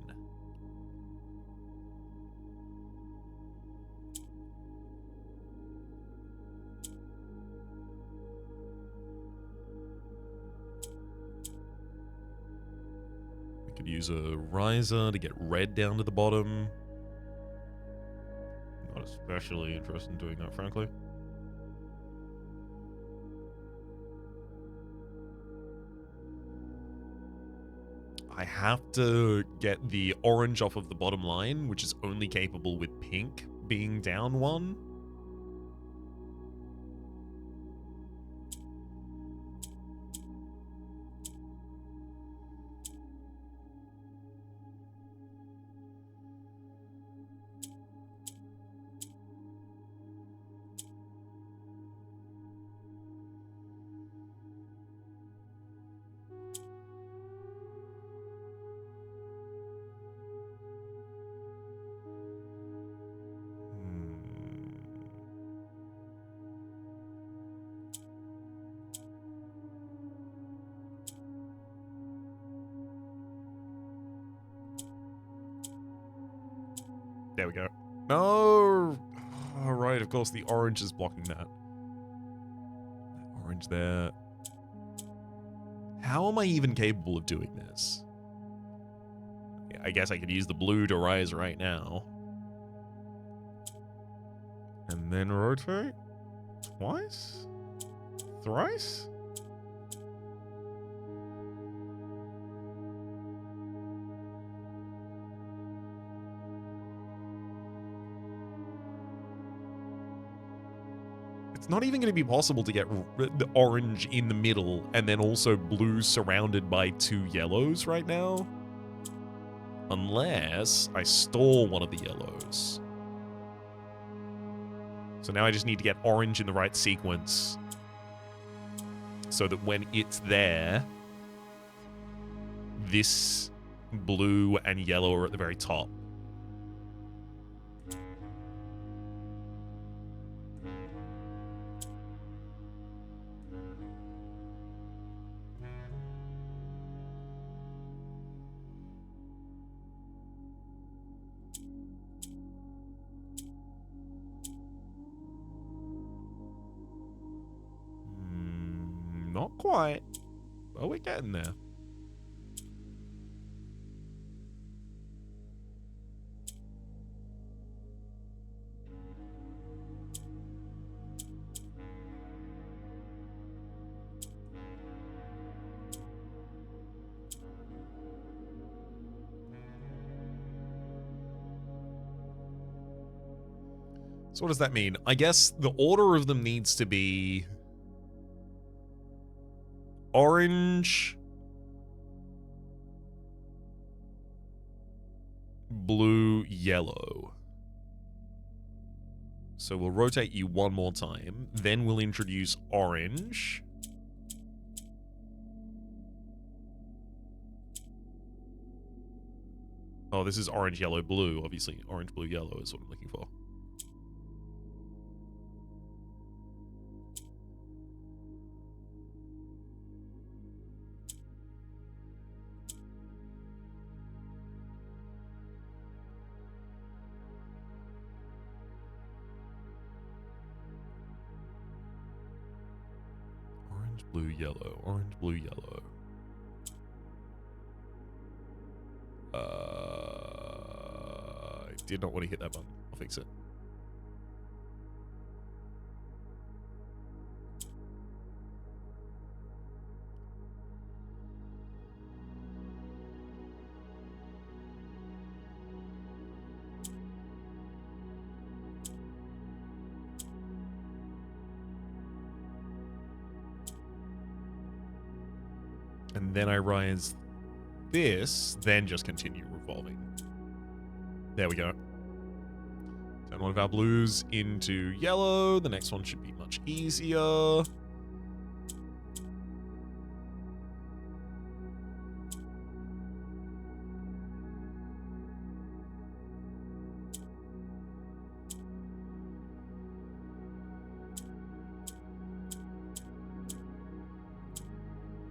We could use a riser to get red down to the bottom. Not especially interested in doing that, frankly. I have to get the orange off of the bottom line, which is only capable with pink being down 1. There we go. Oh, all right. Of course, the orange is blocking that. Orange there. How am I even capable of doing this? I guess I could use the blue to rise right now. And then rotate? Twice? Thrice? It's not even going to be possible to get the orange in the middle and then also blue surrounded by 2 yellows right now. Unless I stall one of the yellows. So now I just need to get orange in the right sequence. So that when it's there, this blue and yellow are at the very top. Not quite, but we're getting there. So what does that mean? I guess the order of them needs to be orange, blue, yellow. So we'll rotate you one more time. Then we'll introduce orange. Oh, this is orange, yellow, blue. Obviously, orange, blue, yellow is what I'm looking for. Orange, blue, yellow. Orange, blue, yellow. I did not want to hit that button. I'll fix it. And then I rise this, then just continue revolving. There we go. Turn one of our blues into yellow. The next one should be much easier.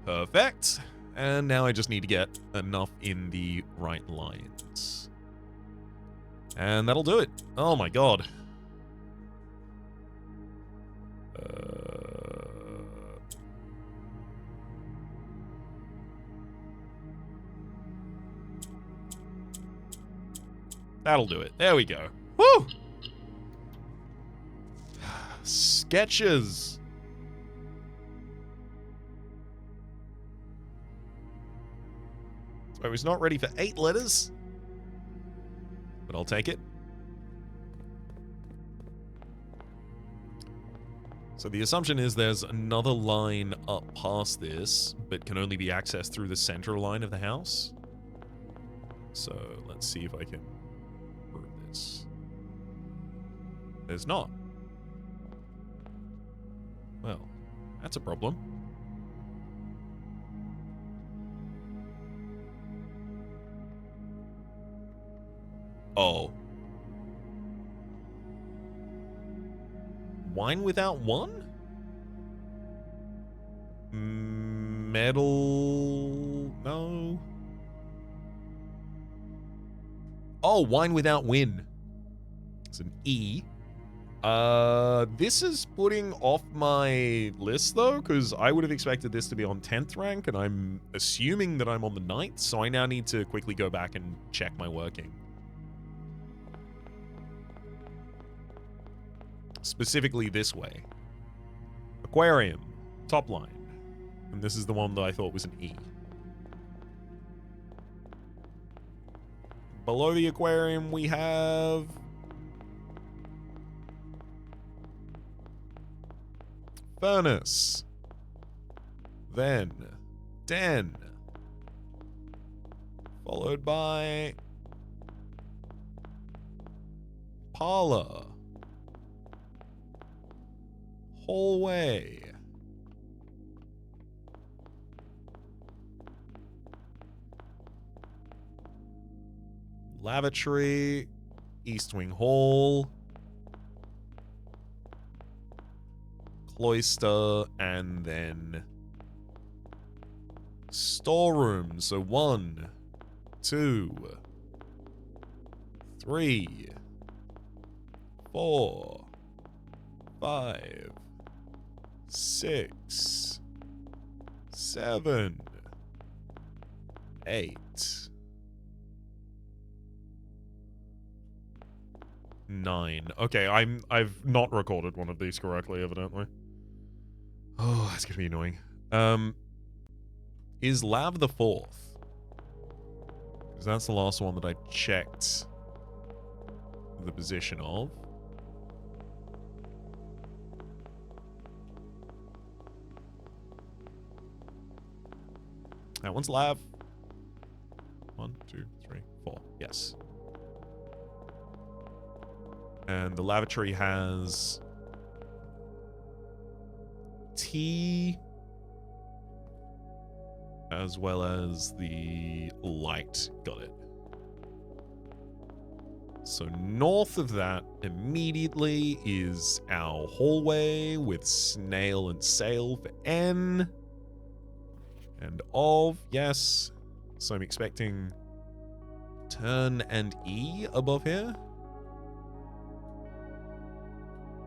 Perfect. And now I just need to get enough in the right lines. And that'll do it. Oh my god. That'll do it. There we go. Woo! Sketches. So I was not ready for 8 letters, but I'll take it. So the assumption is there's another line up past this, but can only be accessed through the center line of the house. So let's see if I can prove this. There's not. Well, that's a problem. Oh. Wine without one? Metal... No. Oh, wine without win. It's an E. This is putting off my list, though, because I would have expected this to be on 10th rank, and I'm assuming that I'm on the 9th, so I now need to quickly go back and check my working. Specifically this way. Aquarium. Top line. And this is the one that I thought was an E. Below the aquarium we have... furnace. Then... den. Followed by... parlor. Hallway. Lavatory. East Wing Hall. Cloister. And then storeroom. So 1, 2, 3, 4, 5, 6, 7, 8, 9. Okay, I've not recorded one of these correctly, evidently. Oh, that's gonna be annoying. Is Lav the 4th? Because that's the last one that I checked the position of. That one's Lav. 1, 2, 3, 4. Yes. And the lavatory has T as well as the light. Got it. So north of that immediately is our hallway with snail and sail for N. And of, yes. So I'm expecting turn and E above here.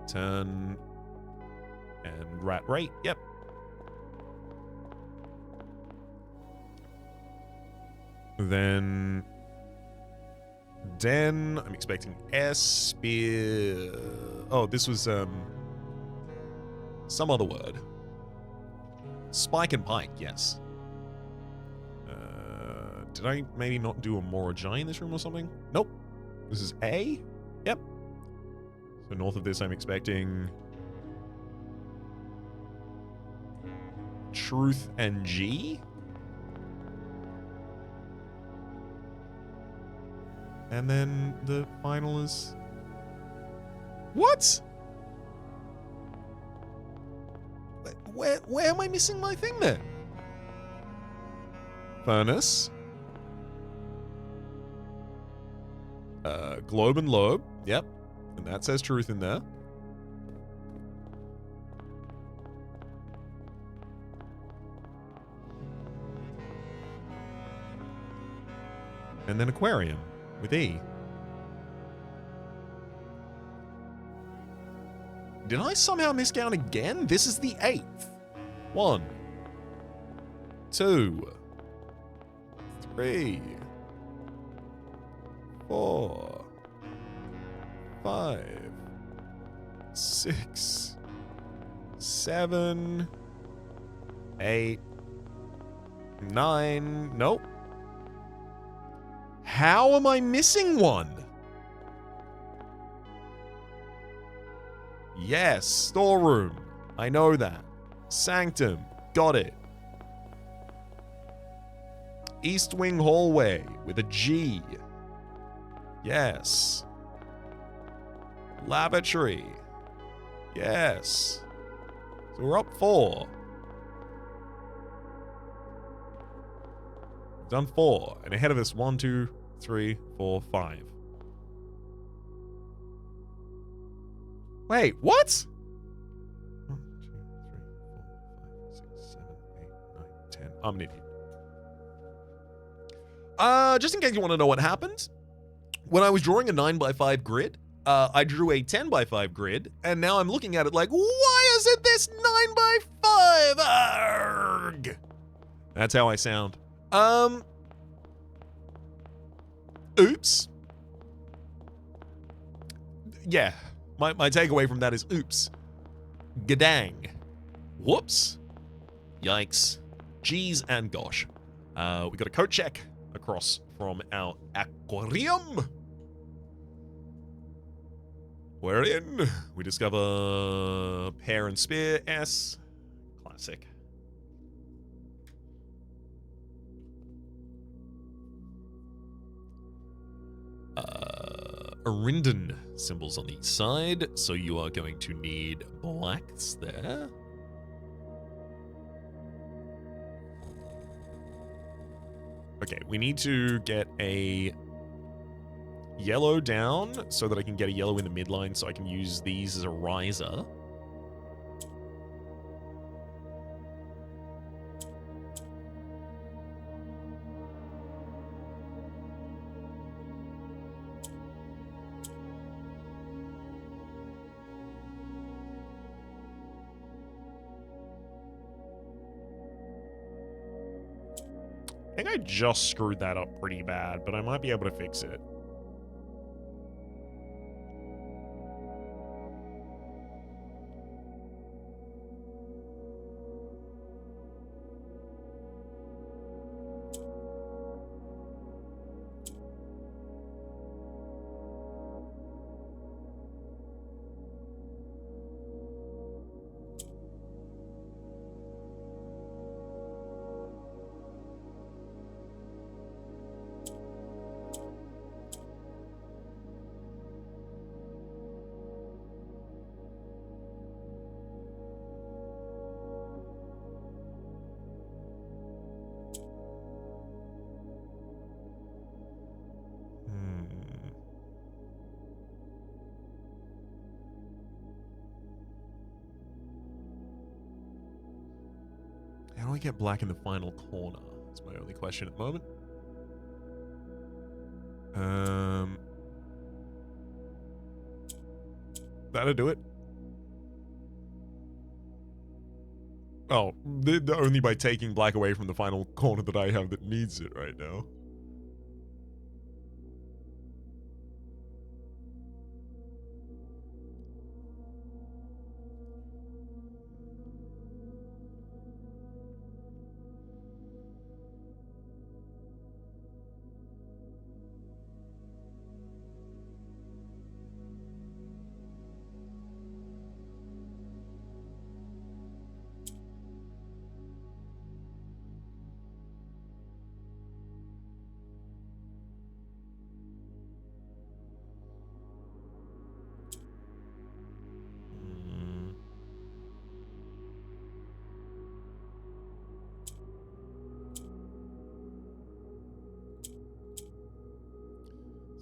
Turn and rat rate, yep. Then Den, I'm expecting S, spear. Oh, this was some other word. Spike and pike, yes. Did I maybe not do a Morajai in this room or something? Nope. This is A? Yep. So north of this, I'm expecting Truth and G. And then the final is... What? Where am I missing my thing then? Furnace. Globe and lobe. Yep. And that says truth in there. And then aquarium with E. Did I somehow miscount again? This is the 8th. 1, 2, 3, 4, 5, 6, 7, 8, 9. Nope. How am I missing one? Yes, storeroom. I know that. Sanctum. Got it. East Wing hallway with a G. Yes. Lavatory. Yes. So we're up 4. Done 4. And ahead of us, 1, 2, 3, 4, 5. Wait, what? 1, 2, 3, 4, 5, 6, 7, 8, 9, 10. I'm an idiot. Just in case you want to know what happened, when I was drawing a 9x5 grid, I drew a 10x5 grid, and now I'm looking at it like, why isn't this 9x5? Arrgh. That's how I sound. Oops. Yeah, my takeaway from that is oops. Gadang. Whoops. Yikes. Geez and gosh. We got a coat check across from our aquarium. We're in. We discover pear and spear S. Classic. Arinden symbols on each side, so you are going to need blacks there. Okay, we need to get a yellow down so that I can get a yellow in the midline so I can use these as a riser. I think I just screwed that up pretty bad, but I might be able to fix it. do I get black in the final corner? That's my only question at the moment. That'll do it. Oh, only by taking black away from the final corner that I have that needs it right now.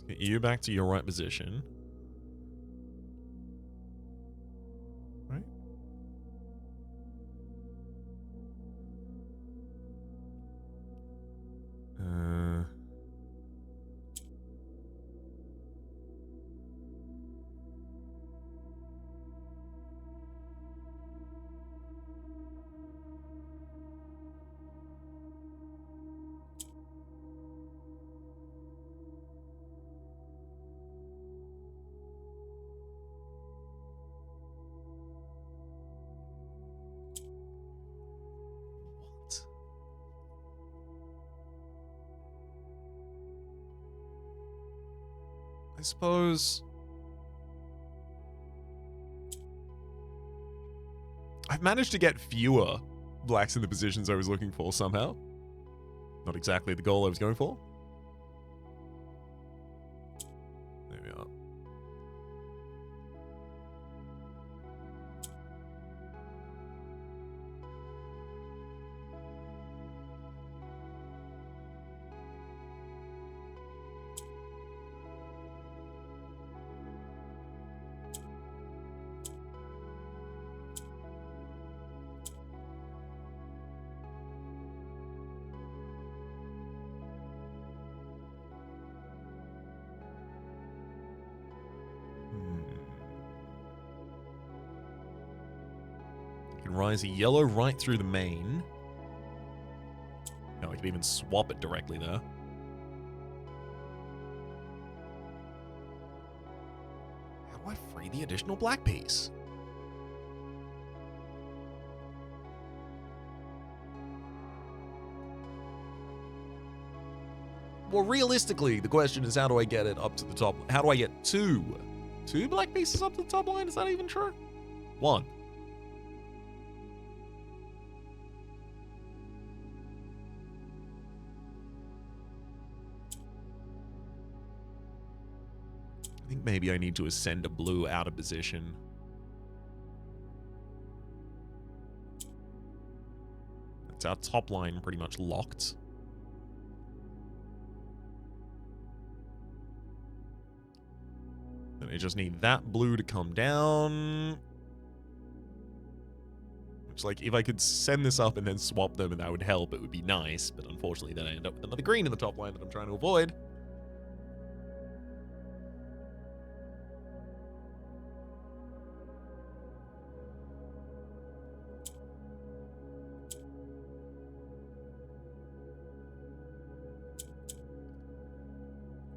Get you back to your right position. Right? I suppose I've managed to get fewer blacks in the positions I was looking for somehow. Not exactly the goal I was going for. There we are. Rise a yellow right through the main. No, I could even swap it directly there. How do I free the additional black piece? Well, realistically, the question is, how do I get it up to the top? How do I get two black pieces up to the top line? Is that even true? One. I think maybe I need to ascend a blue out of position. That's our top line pretty much locked. Then I just need that blue to come down. Which, like, if I could send this up and then swap them and that would help, it would be nice. But unfortunately, then I end up with another green in the top line that I'm trying to avoid.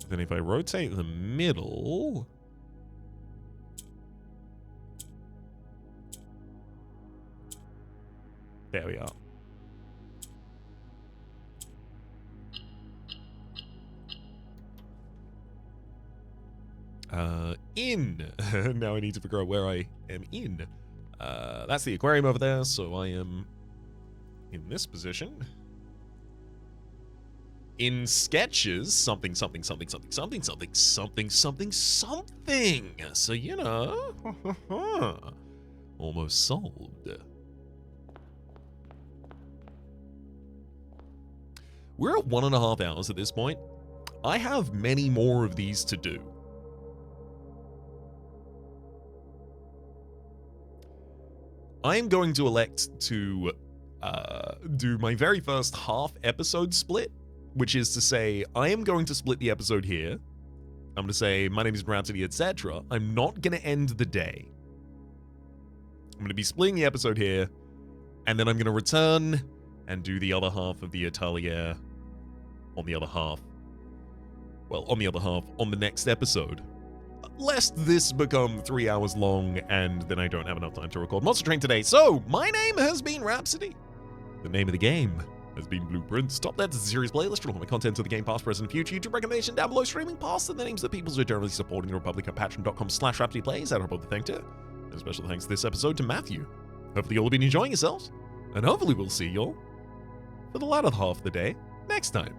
Then if I rotate the middle... There we are. In. Now I need to figure out where I am in. That's the aquarium over there, so I am in this position. In sketches, something. So, you know, almost solved. We're at 1.5 hours at this point. I have many more of these to do. I am going to elect to do my very first half episode split, which is to say I am going to split the episode here. I'm going to say my name is Rhapsody, etc. I'm not going to end the day. I'm going to be splitting the episode here, and then I'm going to return and do the other half of the Atelier on the other half. Well, on the other half on the next episode. Lest this become 3 hours long and then I don't have enough time to record Monster Train today. So, my name has been Rhapsody. The name of the game has been Blueprints. Top that's a series playlist for all my content of the game, past, present, and future. YouTube recommendation down below. Streaming past and the names of the people who are generally supporting the Republic at patreon.com/RhapsodyPlays. Out of both the thank to. And special thanks this episode to Matthew. Hopefully you'll have been enjoying yourselves. And hopefully we'll see y'all for the latter half of the day next time.